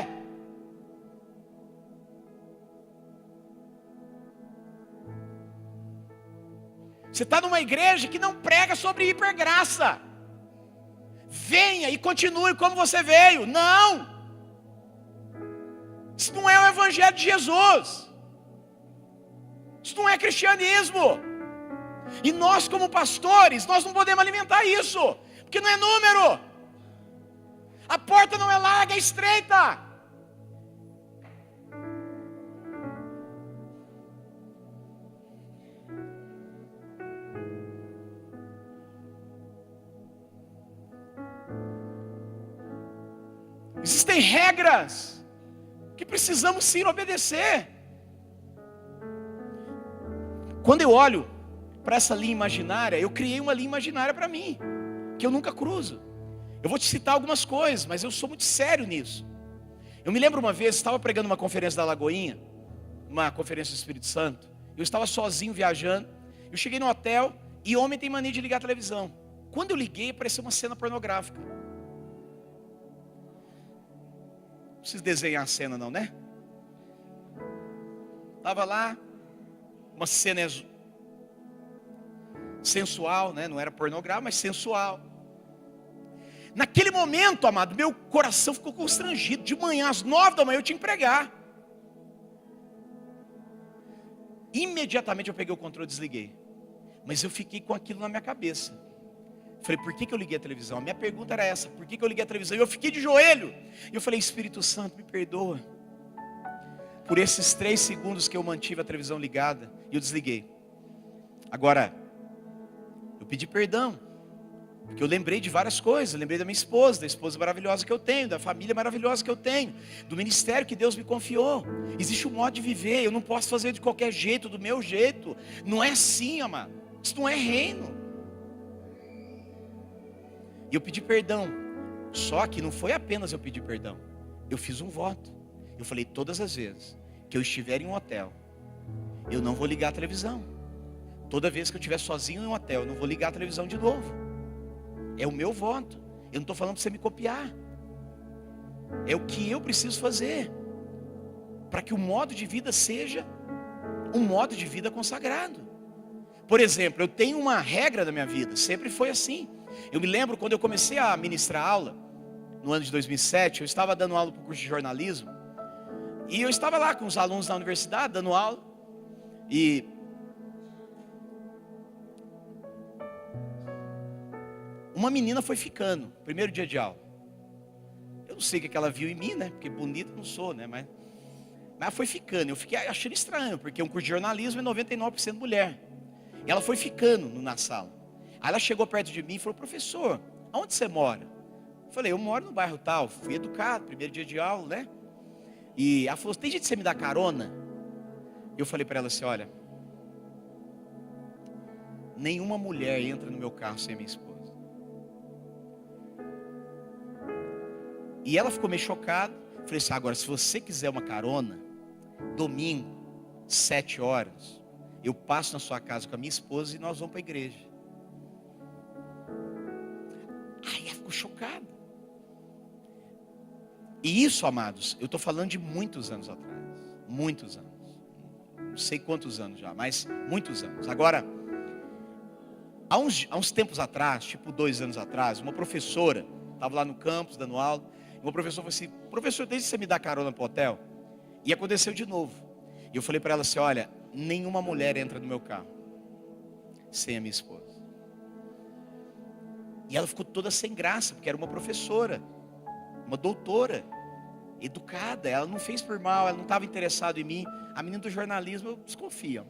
Você está numa igreja que não prega sobre hipergraça. Venha e continue como você veio. Não! Isso não é o evangelho de Jesus. Isso não é cristianismo. E nós como pastores, nós não podemos alimentar isso. Porque não é número. A porta não é larga, é estreita. Existem regras que precisamos sim obedecer. Quando eu olho para essa linha imaginária, eu criei uma linha imaginária para mim, que eu nunca cruzo. Eu vou te citar algumas coisas, mas eu sou muito sério nisso. Eu me lembro uma vez, estava pregando uma conferência da Lagoinha, uma conferência do Espírito Santo. Eu estava sozinho viajando. Eu cheguei no hotel e homem tem mania de ligar a televisão. Quando eu liguei, apareceu uma cena pornográfica. Não preciso desenhar a cena não, né? Estava lá, uma cena sensual, né? Não era pornográfica, mas sensual. Naquele momento, amado, meu coração ficou constrangido. De manhã, às 9 da manhã, eu tinha que pregar. Imediatamente eu peguei o controle e desliguei. Mas eu fiquei com aquilo na minha cabeça. Falei, por que eu liguei a televisão? A minha pergunta era essa, por que eu liguei a televisão? E eu fiquei de joelho. E eu falei, Espírito Santo, me perdoa. Por esses 3 segundos que eu mantive a televisão ligada. E eu desliguei. Agora, eu pedi perdão. Porque eu lembrei de várias coisas. Eu lembrei da minha esposa, da esposa maravilhosa que eu tenho, da família maravilhosa que eu tenho, do ministério que Deus me confiou. Existe um modo de viver. Eu não posso fazer de qualquer jeito, do meu jeito. Não é assim, amado. Isso não é reino. E eu pedi perdão. Só que não foi apenas eu pedir perdão. Eu fiz um voto. Eu falei, todas as vezes que eu estiver em um hotel, eu não vou ligar a televisão. Toda vez que eu estiver sozinho em um hotel, eu não vou ligar a televisão de novo. É o meu voto. Eu não estou falando para você me copiar. É o que eu preciso fazer para que o modo de vida seja um modo de vida consagrado. Por exemplo, eu tenho uma regra da minha vida. Sempre foi assim. Eu me lembro quando eu comecei a ministrar aula, no ano de 2007, eu estava dando aula para o curso de jornalismo. E eu estava lá com os alunos da universidade, dando aula. E uma menina foi ficando, primeiro dia de aula. Eu não sei o que ela viu em mim, né? Porque bonita eu não sou, né? Mas ela foi ficando. Eu fiquei achando estranho, porque um curso de jornalismo é 99% mulher. E ela foi ficando na sala. Aí ela chegou perto de mim e falou, professor, aonde você mora? Eu falei, eu moro no bairro tal. Fui educado, primeiro dia de aula, né? E ela falou, tem jeito de você me dar carona? Eu falei para ela assim, olha, nenhuma mulher entra no meu carro sem a minha esposa. E ela ficou meio chocada. Falei assim, agora se você quiser uma carona, domingo, 7 horas, eu passo na sua casa com a minha esposa e nós vamos para a igreja. Aí ela ficou chocada. E isso, amados, eu estou falando de muitos anos atrás. Muitos anos. Não sei quantos anos já, mas muitos anos. Agora, há uns tempos atrás, tipo 2 anos atrás, uma professora estava lá no campus dando aula. Uma professora falou assim, professor, desde que você me dá carona para o hotel. E aconteceu de novo. E eu falei para ela assim, olha, nenhuma mulher entra no meu carro sem a minha esposa. E ela ficou toda sem graça, porque era uma professora, uma doutora, educada. Ela não fez por mal, ela não estava interessada em mim. A menina do jornalismo, eu desconfio.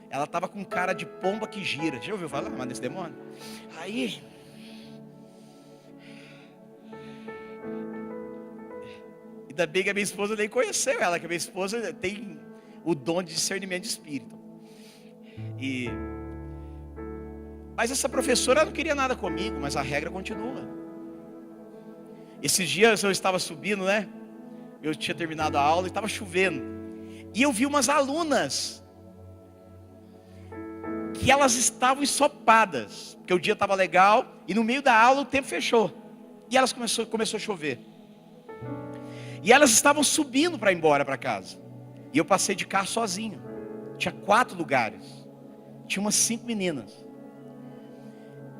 Ela estava com cara de pomba que gira. Já ouviu falar nesse demônio? Aí... ainda bem que a minha esposa nem conheceu ela, que a minha esposa tem o dom de discernimento de espírito. Mas essa professora não queria nada comigo, mas a regra continua. Esses dias eu estava subindo, né? eu tinha terminado a aula e estava chovendo. E eu vi umas alunas que elas estavam ensopadas, porque o dia estava legal e no meio da aula o tempo fechou. E elas começou a chover. E elas estavam subindo para ir embora para casa. E eu passei de carro sozinho. Tinha 4 lugares. Tinha umas 5 meninas.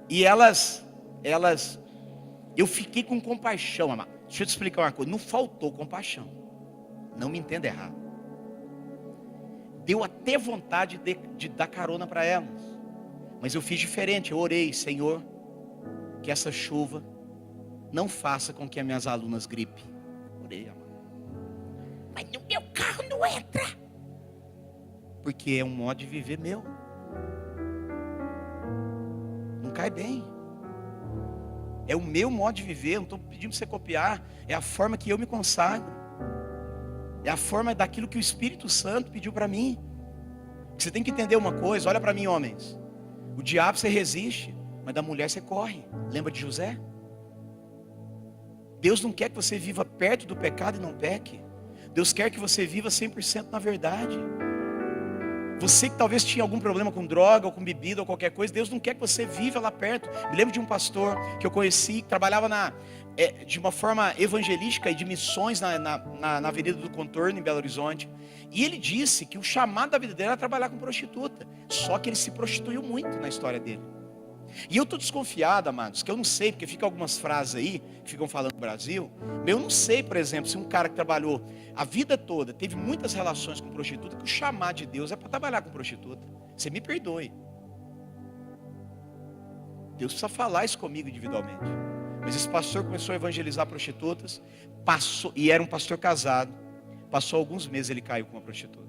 E eu fiquei com compaixão, amado. Deixa eu te explicar uma coisa. Não faltou compaixão. Não me entenda errado. Deu até vontade de dar carona para elas. Mas eu fiz diferente. Eu orei, Senhor, que essa chuva não faça com que as minhas alunas gripem. Orei, amado. Mas no meu carro não entra. Porque é um modo de viver meu. Não cai bem. É o meu modo de viver. Eu não estou pedindo para você copiar. É a forma que eu me consagro. É a forma daquilo que o Espírito Santo pediu para mim. Você tem que entender uma coisa. Olha para mim, homens. O diabo você resiste, mas da mulher você corre. Lembra de José? Deus não quer que você viva perto do pecado e não peque. Deus quer que você viva 100% na verdade. Você que talvez tinha algum problema com droga ou com bebida ou qualquer coisa, Deus não quer que você viva lá perto. Me lembro de um pastor que eu conheci, que trabalhava de uma forma evangelística e de missões na Avenida do Contorno, em Belo Horizonte. E ele disse que o chamado da vida dele era trabalhar com prostituta. Só que ele se prostituiu muito na história dele. E eu estou desconfiado, amados, que eu não sei, porque fica algumas frases aí, que ficam falando no Brasil. Eu não sei, por exemplo, se um cara que trabalhou a vida toda, teve muitas relações com prostituta, que o chamado de Deus é para trabalhar com prostituta. Você me perdoe. Deus precisa falar isso comigo individualmente. Mas esse pastor começou a evangelizar prostitutas, e era um pastor casado. Passou alguns meses, ele caiu com uma prostituta.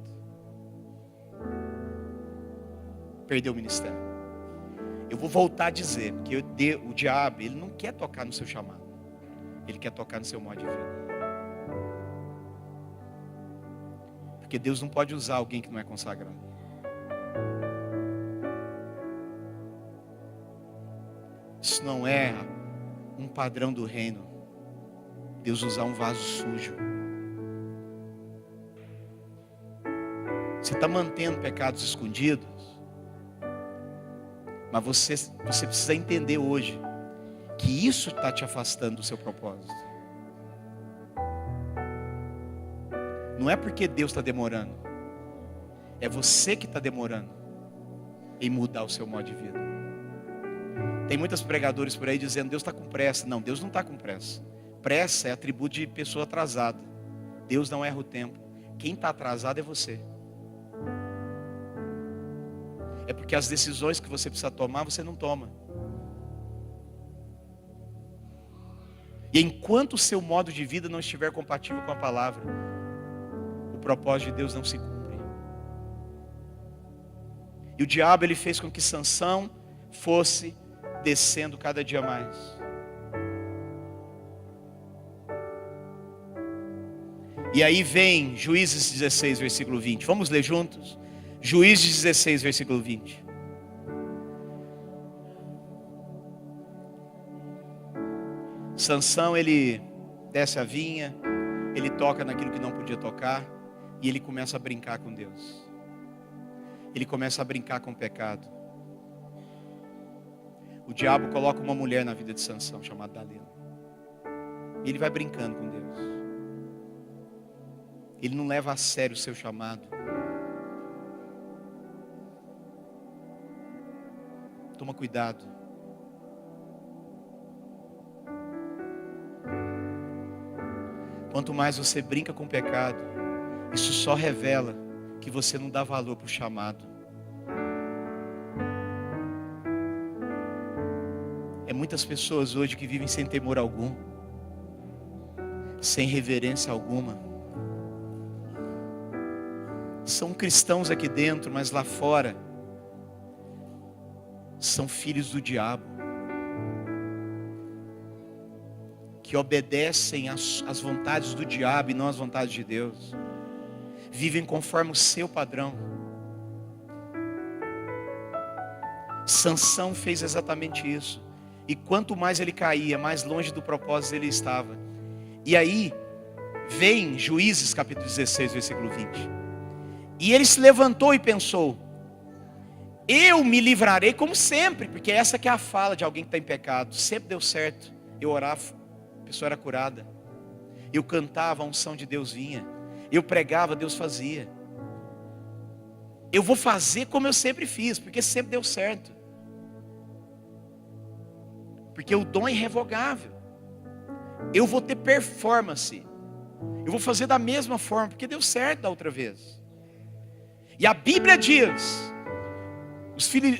Perdeu o ministério. Eu vou voltar a dizer, porque o diabo, ele não quer tocar no seu chamado. Ele quer tocar no seu modo de vida. Porque Deus não pode usar alguém que não é consagrado. Isso não é um padrão do reino. Deus usar um vaso sujo. Você está mantendo pecados escondidos. Mas você precisa entender hoje que isso está te afastando do seu propósito. Não é porque Deus está demorando. É você que está demorando em mudar o seu modo de vida. Tem muitos pregadores por aí dizendo Deus está com pressa. Não, Deus não está com pressa. Pressa é atributo de pessoa atrasada. Deus não erra o tempo. Quem está atrasado é você. É porque as decisões que você precisa tomar, você não toma. E enquanto o seu modo de vida não estiver compatível com a palavra, o propósito de Deus não se cumpre. E o diabo, ele fez com que Sansão fosse descendo cada dia mais. E aí vem Juízes 16, versículo 20. Vamos ler juntos? Juízes 16, versículo 20. Sansão, ele desce a vinha, ele toca naquilo que não podia tocar, e ele começa a brincar com Deus. Ele começa a brincar com o pecado. O diabo coloca uma mulher na vida de Sansão, chamada Dalila. E ele vai brincando com Deus. Ele não leva a sério o seu chamado. Toma cuidado. Quanto mais você brinca com o pecado, isso só revela que você não dá valor para o chamado. É muitas pessoas hoje que vivem sem temor algum, sem reverência alguma. São cristãos aqui dentro, mas lá fora são filhos do diabo, que obedecem às vontades do diabo e não às vontades de Deus. Vivem conforme o seu padrão. Sansão fez exatamente isso. E quanto mais ele caía, mais longe do propósito ele estava. E aí, vê em Juízes capítulo 16, versículo 20. E ele se levantou e pensou: eu me livrarei como sempre, porque essa que é a fala de alguém que está em pecado. Sempre deu certo. Eu orava, a pessoa era curada. Eu cantava, a unção de Deus vinha. Eu pregava, Deus fazia. Eu vou fazer como eu sempre fiz, porque sempre deu certo. Porque o dom é irrevogável. Eu vou ter performance. Eu vou fazer da mesma forma, porque deu certo da outra vez. E a Bíblia diz: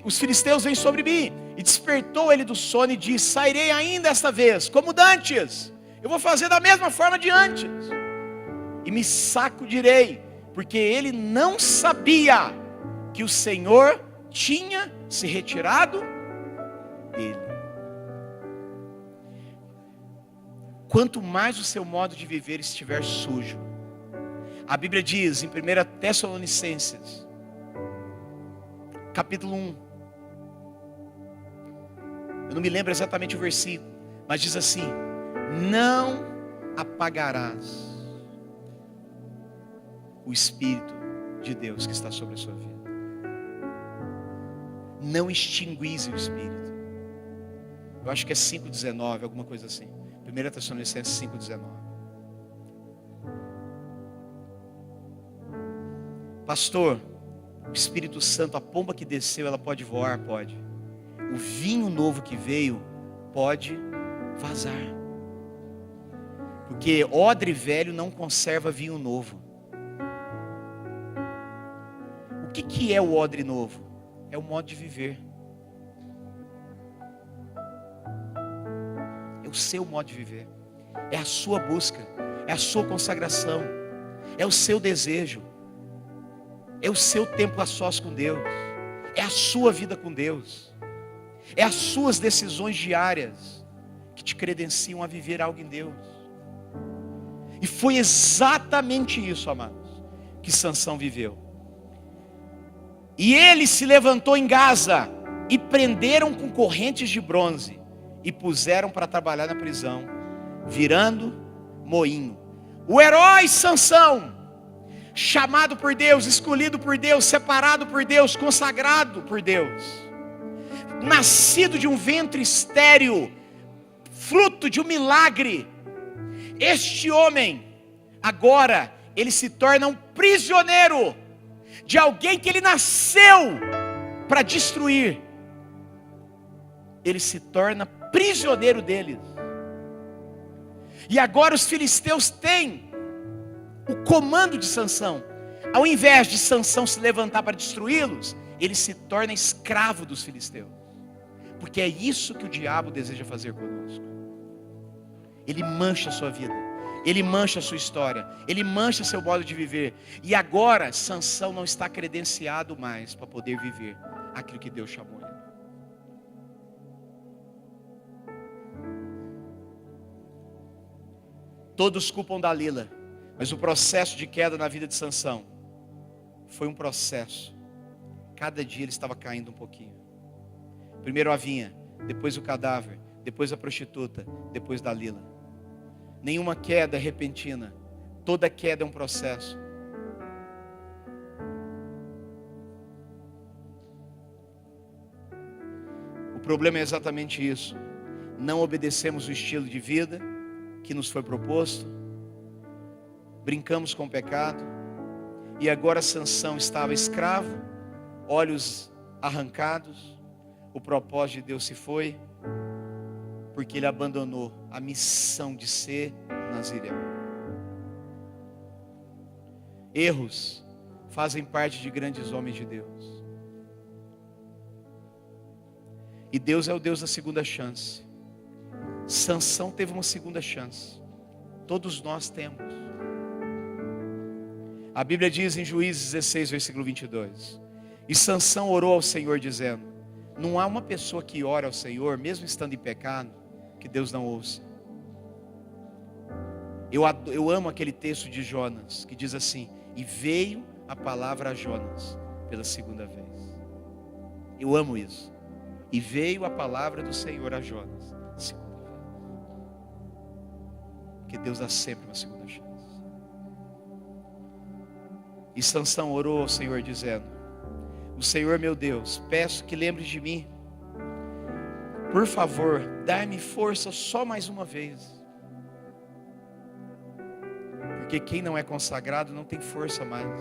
os filisteus vêm sobre mim. E despertou ele do sono e disse: sairei ainda esta vez, como dantes. Eu vou fazer da mesma forma de antes. E me sacudirei, porque ele não sabia que o Senhor tinha se retirado dele. Quanto mais o seu modo de viver estiver sujo. A Bíblia diz em 1 Tessalonicenses, capítulo 1. Eu não me lembro exatamente o versículo, mas diz assim: não apagarás o Espírito de Deus que está sobre a sua vida. Não extinguise o Espírito. Eu acho que é 5,19, alguma coisa assim. 1 Tessalonicenses 5,19. Pastor, o Espírito Santo, a pomba que desceu, ela pode voar? Pode. O vinho novo que veio pode vazar. Porque odre velho não conserva vinho novo. O que é o odre novo? É o modo de viver. É o seu modo de viver. É a sua busca. É a sua consagração. É o seu desejo. É o seu tempo a sós com Deus. É a sua vida com Deus. É as suas decisões diárias que te credenciam a viver algo em Deus. E foi exatamente isso, amados, que Sansão viveu. E ele se levantou em Gaza e prenderam com correntes de bronze e puseram para trabalhar na prisão, virando moinho. O herói Sansão, chamado por Deus, escolhido por Deus, separado por Deus, consagrado por Deus, nascido de um ventre estéril, fruto de um milagre. Este homem, agora, ele se torna um prisioneiro de alguém que ele nasceu para destruir. Ele se torna prisioneiro deles. E agora os filisteus têm o comando de Sansão. Ao invés de Sansão se levantar para destruí-los, ele se torna escravo dos filisteus. Porque é isso que o diabo deseja fazer conosco. Ele mancha a sua vida, ele mancha a sua história, ele mancha seu modo de viver. E agora Sansão não está credenciado mais para poder viver aquilo que Deus chamou ele. Todos culpam Dalila, mas o processo de queda na vida de Sansão foi um processo. Cada dia ele estava caindo um pouquinho. Primeiro a vinha, depois o cadáver, depois a prostituta, depois Dalila. Nenhuma queda é repentina. Toda queda é um processo. O problema é exatamente isso. Não obedecemos o estilo de vida que nos foi proposto. Brincamos com o pecado. E agora Sansão estava escravo, olhos arrancados. O propósito de Deus se foi, porque ele abandonou a missão de ser nazireu. Erros fazem parte de grandes homens de Deus. E Deus é o Deus da segunda chance. Sansão teve uma segunda chance. Todos nós temos. A Bíblia diz em Juízes 16, versículo 22. E Sansão orou ao Senhor dizendo: não há uma pessoa que ora ao Senhor, mesmo estando em pecado, que Deus não ouça. Eu amo aquele texto de Jonas, que diz assim: e veio a palavra a Jonas pela segunda vez. Eu amo isso. E veio a palavra do Senhor a Jonas, segunda vez. Porque Deus dá sempre uma segunda chance. E Sansão orou ao Senhor dizendo: o Senhor meu Deus, peço que lembre de mim. Por favor, dai-me força só mais uma vez. Porque quem não é consagrado não tem força mais.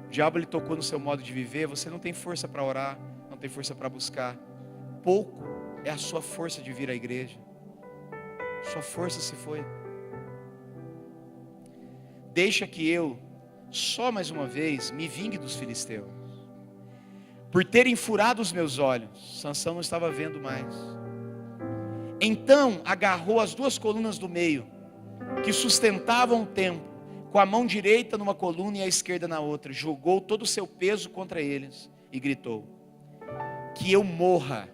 O diabo ele tocou no seu modo de viver. Você não tem força para orar, não tem força para buscar. Pouco é a sua força de vir à igreja. Sua força se foi. Deixa que eu, só mais uma vez, me vingue dos filisteus. Por terem furado os meus olhos. Sansão não estava vendo mais. Então agarrou as duas colunas do meio, que sustentavam o templo, com a mão direita numa coluna e a esquerda na outra. Jogou todo o seu peso contra eles e gritou: que eu morra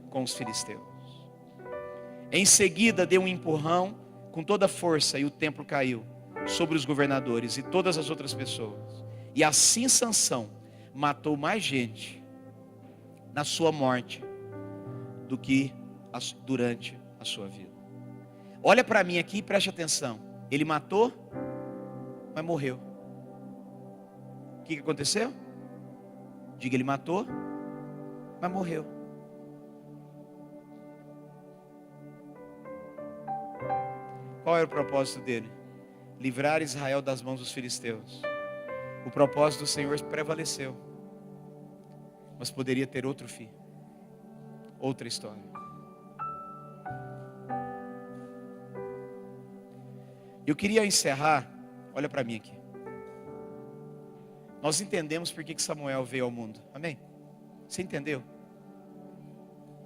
com os filisteus. Em seguida deu um empurrão com toda a força e o templo caiu sobre os governadores e todas as outras pessoas. E assim Sansão matou mais gente na sua morte do que durante a sua vida. Olha para mim aqui e preste atenção. Ele matou, mas morreu. O que aconteceu? Diga, ele matou, mas morreu. Qual era o propósito dele? Livrar Israel das mãos dos filisteus. O propósito do Senhor prevaleceu. Mas poderia ter outro fim. Outra história. Eu queria encerrar. Olha para mim aqui. Nós entendemos por que Samuel veio ao mundo. Amém? Você entendeu?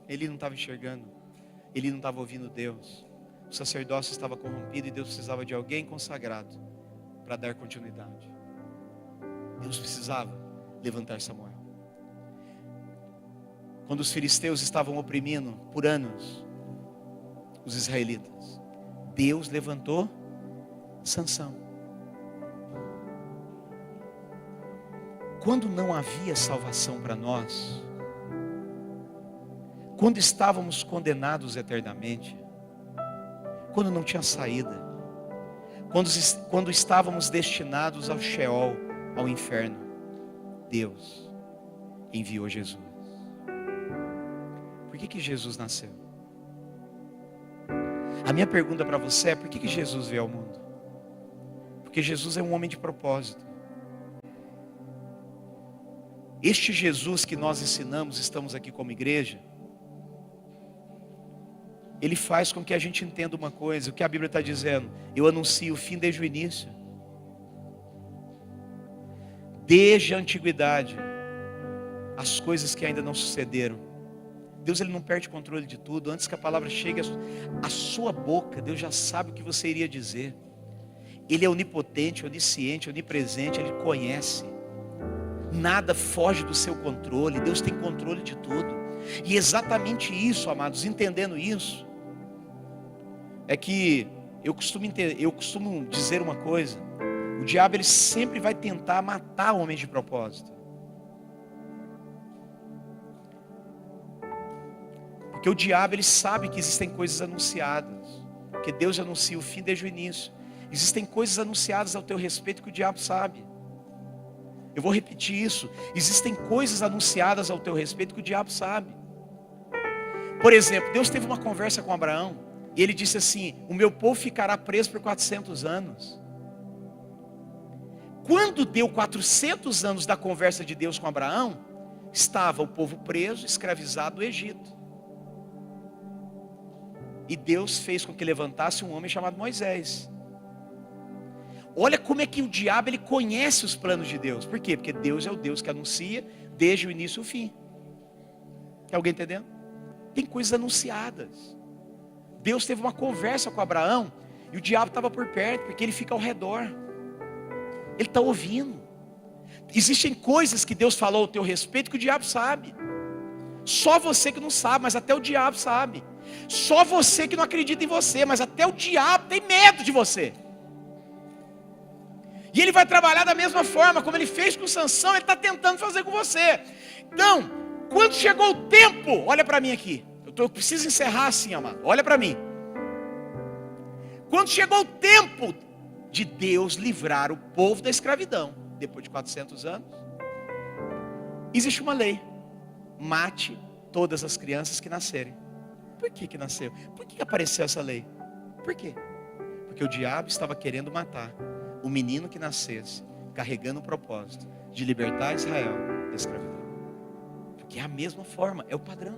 Ele não estava enxergando. Ele não estava ouvindo Deus. O sacerdócio estava corrompido e Deus precisava de alguém consagrado para dar continuidade. Deus precisava levantar Samuel. Quando os filisteus estavam oprimindo por anos os israelitas, Deus levantou Sansão. Quando não havia salvação para nós, quando estávamos condenados eternamente, quando não tinha saída, quando estávamos destinados ao Sheol, ao inferno, Deus enviou Jesus. Por que Jesus nasceu? A minha pergunta para você é: por que Jesus veio ao mundo? Porque Jesus é um homem de propósito. Este Jesus que nós ensinamos, estamos aqui como igreja, ele faz com que a gente entenda uma coisa, o que a Bíblia está dizendo: eu anuncio o fim desde o início. Desde a antiguidade, as coisas que ainda não sucederam. Deus ele não perde o controle de tudo. Antes que a palavra chegue à sua boca, Deus já sabe o que você iria dizer. Ele é onipotente, onisciente, onipresente, Ele conhece. Nada foge do seu controle. Deus tem controle de tudo. E exatamente isso, amados, entendendo isso, é que eu costumo dizer uma coisa: o diabo ele sempre vai tentar matar homens de propósito. Porque o diabo ele sabe que existem coisas anunciadas, que Deus anuncia o fim desde o início. Existem coisas anunciadas ao teu respeito que o diabo sabe. Eu vou repetir isso. Existem coisas anunciadas ao teu respeito que o diabo sabe. Por exemplo, Deus teve uma conversa com Abraão e ele disse assim: o meu povo ficará preso por 400 anos. Quando deu 400 anos da conversa de Deus com Abraão, estava o povo preso, escravizado no Egito. E Deus fez com que levantasse um homem chamado Moisés. Olha como é que o diabo ele conhece os planos de Deus. Por quê? Porque Deus é o Deus que anuncia desde o início ao fim. Tem alguém entendendo? Tem coisas anunciadas. Deus teve uma conversa com Abraão e o diabo estava por perto, porque ele fica ao redor. Ele está ouvindo. Existem coisas que Deus falou ao teu respeito que o diabo sabe. Só você que não sabe, mas até o diabo sabe. Só você que não acredita em você, mas até o diabo tem medo de você. E ele vai trabalhar da mesma forma como ele fez com Sansão, ele está tentando fazer com você. Então, quando chegou o tempo, olha para mim aqui, eu preciso encerrar assim, amado, olha para mim. Quando chegou o tempo de Deus livrar o povo da escravidão, depois de 400 anos, existe uma lei: mate todas as crianças que nascerem. Por que nasceu? Por que apareceu essa lei? Por quê? Porque o diabo estava querendo matar o menino que nascesse, carregando o propósito de libertar Israel da escravidão. Porque é a mesma forma, é o padrão.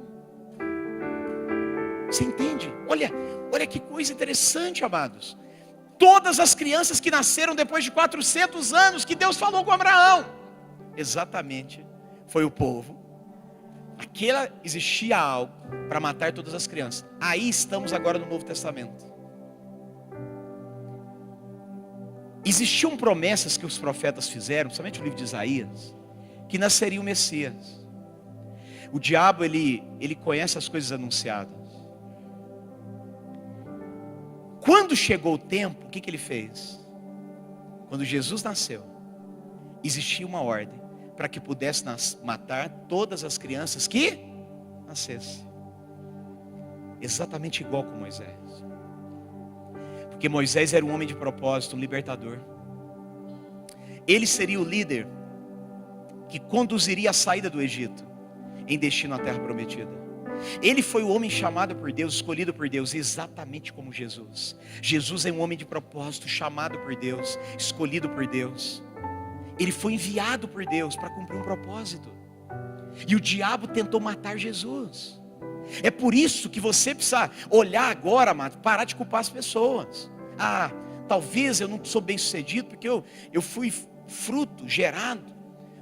Você entende? Olha que coisa interessante, amados. Todas as crianças que nasceram depois de 400 anos que Deus falou com Abraão, exatamente, foi o povo. Existia algo para matar todas as crianças. Aí estamos agora no Novo Testamento. Existiam promessas que os profetas fizeram, principalmente o livro de Isaías, que nasceria o Messias. O diabo, ele conhece as coisas anunciadas. Quando chegou o tempo, o que ele fez? Quando Jesus nasceu, existia uma ordem para que pudesse matar todas as crianças que nascessem. Exatamente igual com Moisés. Porque Moisés era um homem de propósito, um libertador. Ele seria o líder que conduziria a saída do Egito em destino à terra prometida. Ele foi o homem chamado por Deus, escolhido por Deus, exatamente como Jesus. Jesus é um homem de propósito, chamado por Deus, escolhido por Deus. Ele foi enviado por Deus para cumprir um propósito. E o diabo tentou matar Jesus. É por isso que você precisa olhar agora, amado, parar de culpar as pessoas. Talvez eu não sou bem sucedido porque eu fui fruto, gerado,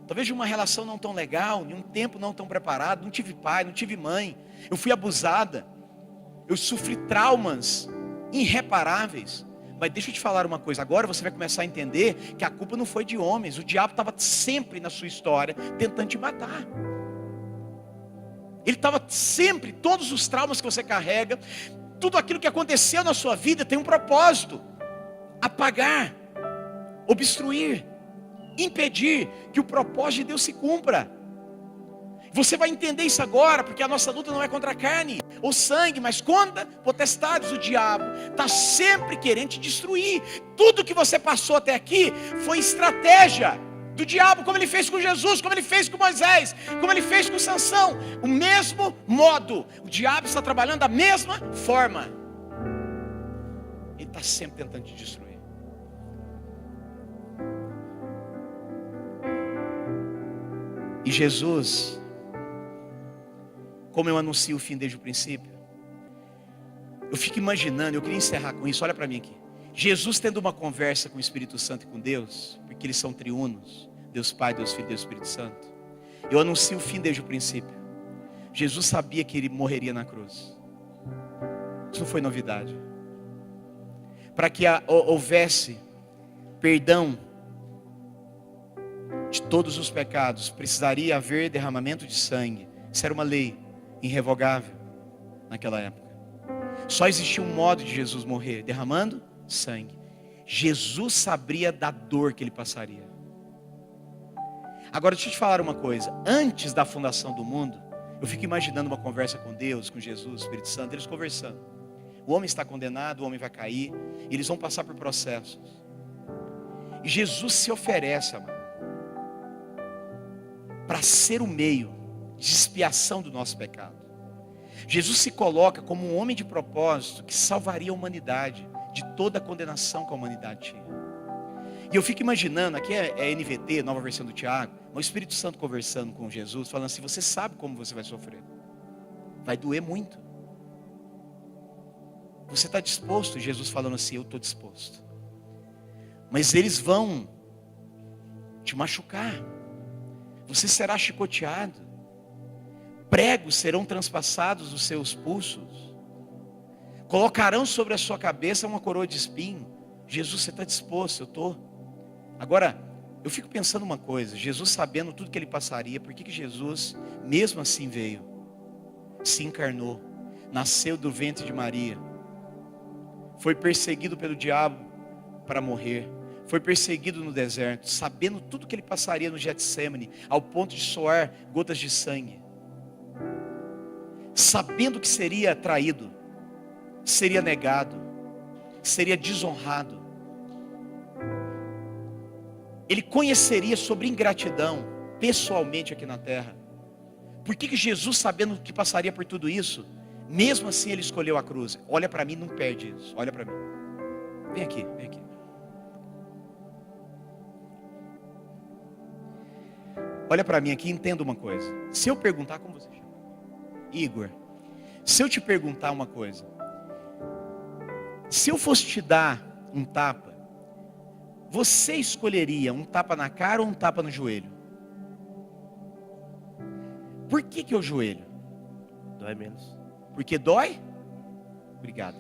talvez de uma relação não tão legal, de um tempo não tão preparado, não tive pai, não tive mãe, eu fui abusada, eu sofri traumas irreparáveis. Mas deixa eu te falar uma coisa, agora você vai começar a entender que a culpa não foi de homens, o diabo estava sempre na sua história tentando te matar. Ele estava sempre, todos os traumas que você carrega, tudo aquilo que aconteceu na sua vida tem um propósito: apagar, obstruir, impedir que o propósito de Deus se cumpra. Você vai entender isso agora, porque a nossa luta não é contra a carne ou sangue, mas contra potestades. O diabo está sempre querendo te destruir. Tudo que você passou até aqui foi estratégia do diabo, como ele fez com Jesus, como ele fez com Moisés, como ele fez com Sansão. O mesmo modo, o diabo está trabalhando da mesma forma. Ele está sempre tentando te destruir. E Jesus, como eu anuncio o fim desde o princípio, eu fico imaginando, eu queria encerrar com isso, olha para mim aqui. Jesus tendo uma conversa com o Espírito Santo e com Deus, porque eles são triunos, Deus Pai, Deus Filho, Deus Espírito Santo. Eu anuncio o fim desde o princípio. Jesus sabia que ele morreria na cruz. Isso não foi novidade. Para que houvesse perdão de todos os pecados, precisaria haver derramamento de sangue. Isso era uma lei irrevogável naquela época. Só existia um modo de Jesus morrer: derramando sangue. Jesus sabia da dor que ele passaria. Agora deixa eu te falar uma coisa. Antes da fundação do mundo, eu fico imaginando uma conversa com Deus, com Jesus, Espírito Santo, eles conversando. O homem está condenado, o homem vai cair, e eles vão passar por processos. E Jesus se oferece, amado, para ser o meio de expiação do nosso pecado. Jesus se coloca como um homem de propósito que salvaria a humanidade de toda a condenação que a humanidade tinha. E eu fico imaginando, aqui é NVT, nova versão do Tiago, o Espírito Santo conversando com Jesus, falando assim: você sabe como você vai sofrer, vai doer muito. Você está disposto? Jesus falando assim: eu estou disposto. Mas eles vão te machucar, você será chicoteado, pregos serão transpassados dos seus pulsos, colocarão sobre a sua cabeça uma coroa de espinho. Jesus, você está disposto? Eu estou. Agora, eu fico pensando uma coisa: Jesus sabendo tudo que ele passaria, por que Jesus mesmo assim veio, se encarnou, nasceu do ventre de Maria, foi perseguido pelo diabo para morrer, foi perseguido no deserto, sabendo tudo que ele passaria no Getsêmani, ao ponto de suar gotas de sangue, sabendo que seria traído, seria negado, seria desonrado, ele conheceria sobre ingratidão pessoalmente aqui na terra. Por que Jesus, sabendo que passaria por tudo isso, mesmo assim ele escolheu a cruz? Olha para mim, não perde isso. Olha para mim. Vem aqui, vem aqui. Olha para mim aqui e entenda uma coisa. Se eu perguntar, como você chama? Igor. Se eu te perguntar uma coisa. Se eu fosse te dar um tapa, você escolheria um tapa na cara ou um tapa no joelho? Por que é o joelho? Dói menos. Porque dói? Obrigado.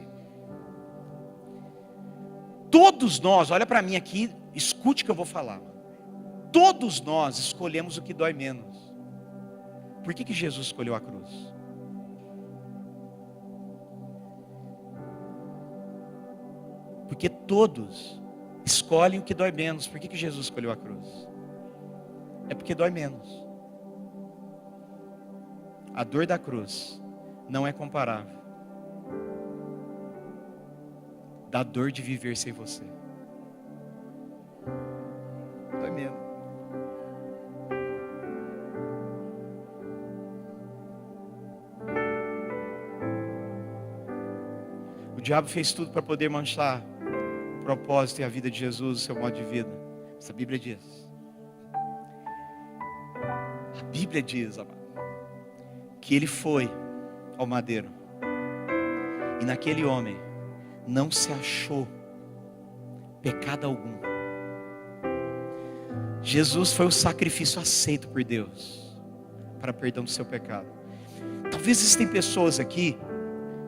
Todos nós, olha para mim aqui, escute o que eu vou falar. Todos nós escolhemos o que dói menos. Por que Jesus escolheu a cruz? Porque todos escolhem o que dói menos. Por que Jesus escolheu a cruz? É porque dói menos. A dor da cruz não é comparável da dor de viver sem você. Dói menos. O diabo fez tudo para poder manchar o propósito e a vida de Jesus, o seu modo de vida. Essa Bíblia diz. A Bíblia diz, amado, que ele foi ao madeiro. E naquele homem não se achou pecado algum. Jesus foi o sacrifício aceito por Deus para perdão do seu pecado. Talvez existem pessoas aqui,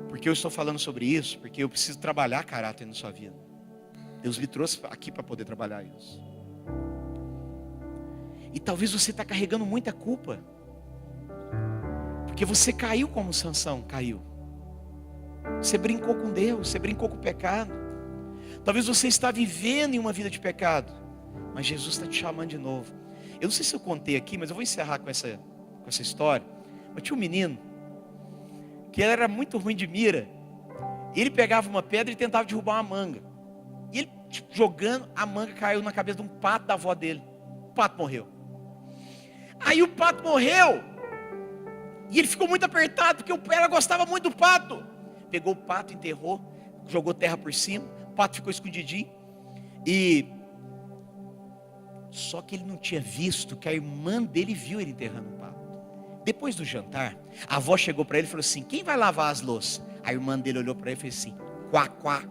porque eu estou falando sobre isso, porque eu preciso trabalhar caráter na sua vida. Deus me trouxe aqui para poder trabalhar isso. E talvez você está carregando muita culpa, porque você caiu como Sansão caiu. Você brincou com Deus, você brincou com o pecado. Talvez você está vivendo em uma vida de pecado, mas Jesus está te chamando de novo. Eu não sei se eu contei aqui, mas eu vou encerrar com essa história. Eu tinha um menino que ele era muito ruim de mira. Ele pegava uma pedra e tentava derrubar uma manga. E ele jogando, a manga caiu na cabeça de um pato da avó dele. O pato morreu. Aí o pato morreu. E ele ficou muito apertado, porque ela gostava muito do pato. Pegou o pato, enterrou, jogou terra por cima. O pato ficou escondidinho. Só que ele não tinha visto que a irmã dele viu ele enterrando o pato. Depois do jantar, a avó chegou para ele e falou assim: quem vai lavar as louças? A irmã dele olhou para ele e fez assim: quá, quá.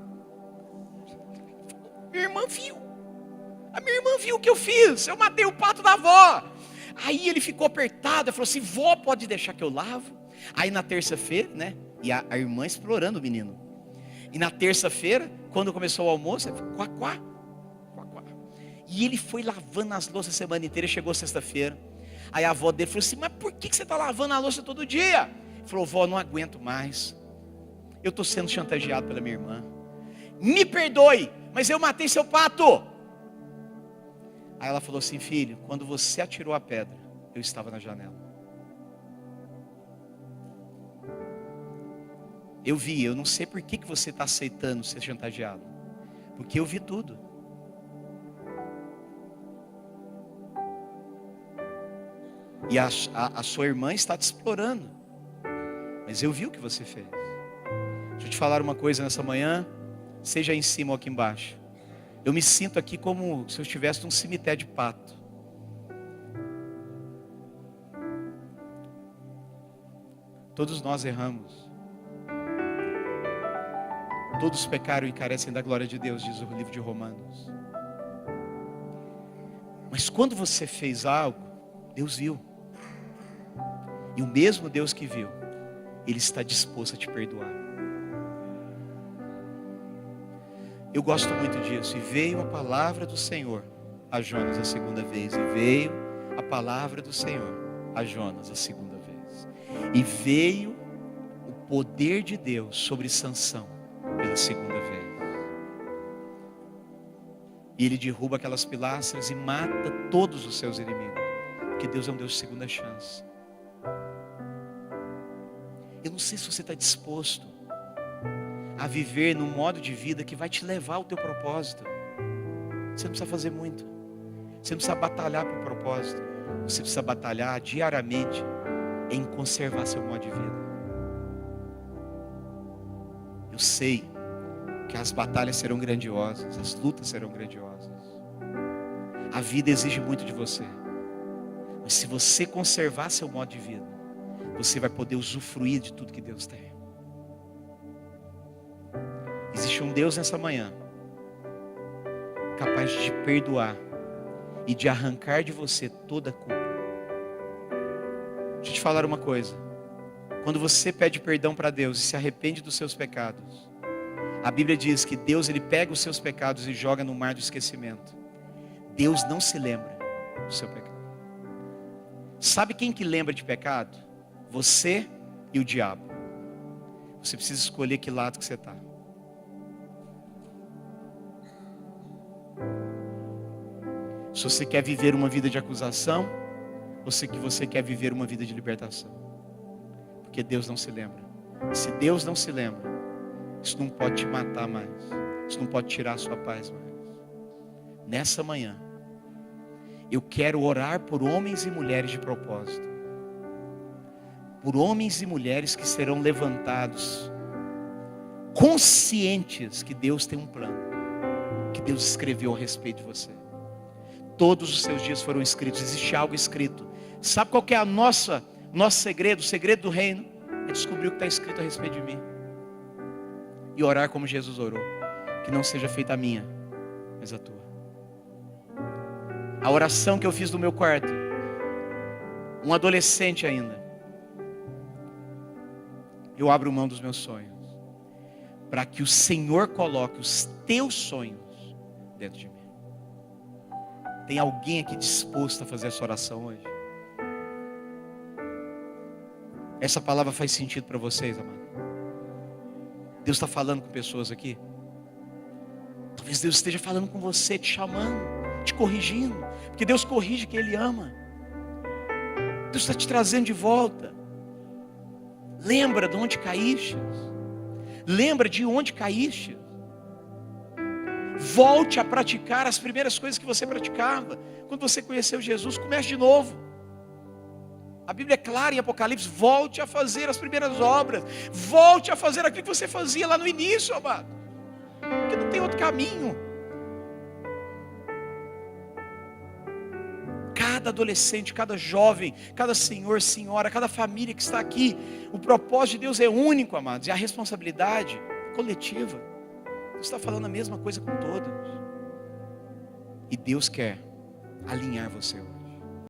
Minha irmã viu. A minha irmã viu o que eu fiz. Eu matei o pato da avó. Aí ele ficou apertado. Ele falou assim: vó, pode deixar que eu lavo? Aí na terça-feira, né? E a irmã explorando o menino. E na terça-feira, quando começou o almoço, ele falou: quá, quá, quá, quá. E ele foi lavando as louças a semana inteira. Chegou sexta-feira. Aí a avó dele falou assim: mas por que você está lavando a louça todo dia? Ele falou: vó, não aguento mais. Eu estou sendo chantageado pela minha irmã. Me perdoe, mas eu matei seu pato. Aí ela falou assim: filho, quando você atirou a pedra, eu estava na janela. Eu vi, eu não sei por que você está aceitando ser chantageado. Porque eu vi tudo. E a sua irmã está te explorando. Mas eu vi o que você fez. Deixa eu te falar uma coisa nessa manhã. Seja em cima ou aqui embaixo. Eu me sinto aqui como se eu estivesse num cemitério de pato. Todos nós erramos. Todos pecaram e carecem da glória de Deus, diz o livro de Romanos. Mas quando você fez algo, Deus viu. E o mesmo Deus que viu, Ele está disposto a te perdoar. Eu gosto muito disso. E veio a palavra do Senhor a Jonas a segunda vez. E veio a palavra do Senhor a Jonas a segunda vez. E veio o poder de Deus sobre Sansão pela segunda vez. E ele derruba aquelas pilastras e mata todos os seus inimigos. Porque Deus é um Deus de segunda chance. Eu não sei se você está disposto a viver num modo de vida que vai te levar ao teu propósito. Você não precisa fazer muito. Você não precisa batalhar por propósito. Você precisa batalhar diariamente em conservar seu modo de vida. Eu sei que as batalhas serão grandiosas, as lutas serão grandiosas. A vida exige muito de você. Mas se você conservar seu modo de vida, você vai poder usufruir de tudo que Deus tem. Existe um Deus nessa manhã, capaz de te perdoar e de arrancar de você toda a culpa. Deixa eu te falar uma coisa. Quando você pede perdão para Deus e se arrepende dos seus pecados, a Bíblia diz que Deus, Ele pega os seus pecados e joga no mar do esquecimento. Deus não se lembra do seu pecado. Sabe quem que lembra de pecado? Você e o diabo. Você precisa escolher que lado que você está. Se você quer viver uma vida de acusação, ou se você quer viver uma vida de libertação. Porque Deus não se lembra. Se Deus não se lembra, isso não pode te matar mais. Isso não pode tirar a sua paz mais. Nessa manhã, eu quero orar por homens e mulheres de propósito. Por homens e mulheres que serão levantados, conscientes que Deus tem um plano, que Deus escreveu a respeito de você. Todos os seus dias foram escritos, existe algo escrito. Sabe qual que é nosso segredo? O segredo do reino é descobrir o que está escrito a respeito de mim. E orar como Jesus orou. Que não seja feita a minha, mas a tua. A oração que eu fiz no meu quarto, um adolescente ainda, eu abro mão dos meus sonhos, para que o Senhor coloque os teus sonhos dentro de mim. Tem alguém aqui disposto a fazer essa oração hoje? Essa palavra faz sentido para vocês, amado? Deus está falando com pessoas aqui? Talvez Deus esteja falando com você, te chamando, te corrigindo, porque Deus corrige quem Ele ama. Deus está te trazendo de volta. Lembra de onde caíste. Lembra de onde caíste. Volte a praticar as primeiras coisas que você praticava. Quando você conheceu Jesus, comece de novo. A Bíblia é clara em Apocalipse. Volte a fazer as primeiras obras. Volte a fazer aquilo que você fazia lá no início, amado. Porque não tem outro caminho. Cada adolescente, cada jovem, cada senhor, senhora, cada família que está aqui, o propósito de Deus é único, amados. E a responsabilidade coletiva. Deus está falando a mesma coisa com todos. E Deus quer alinhar você hoje.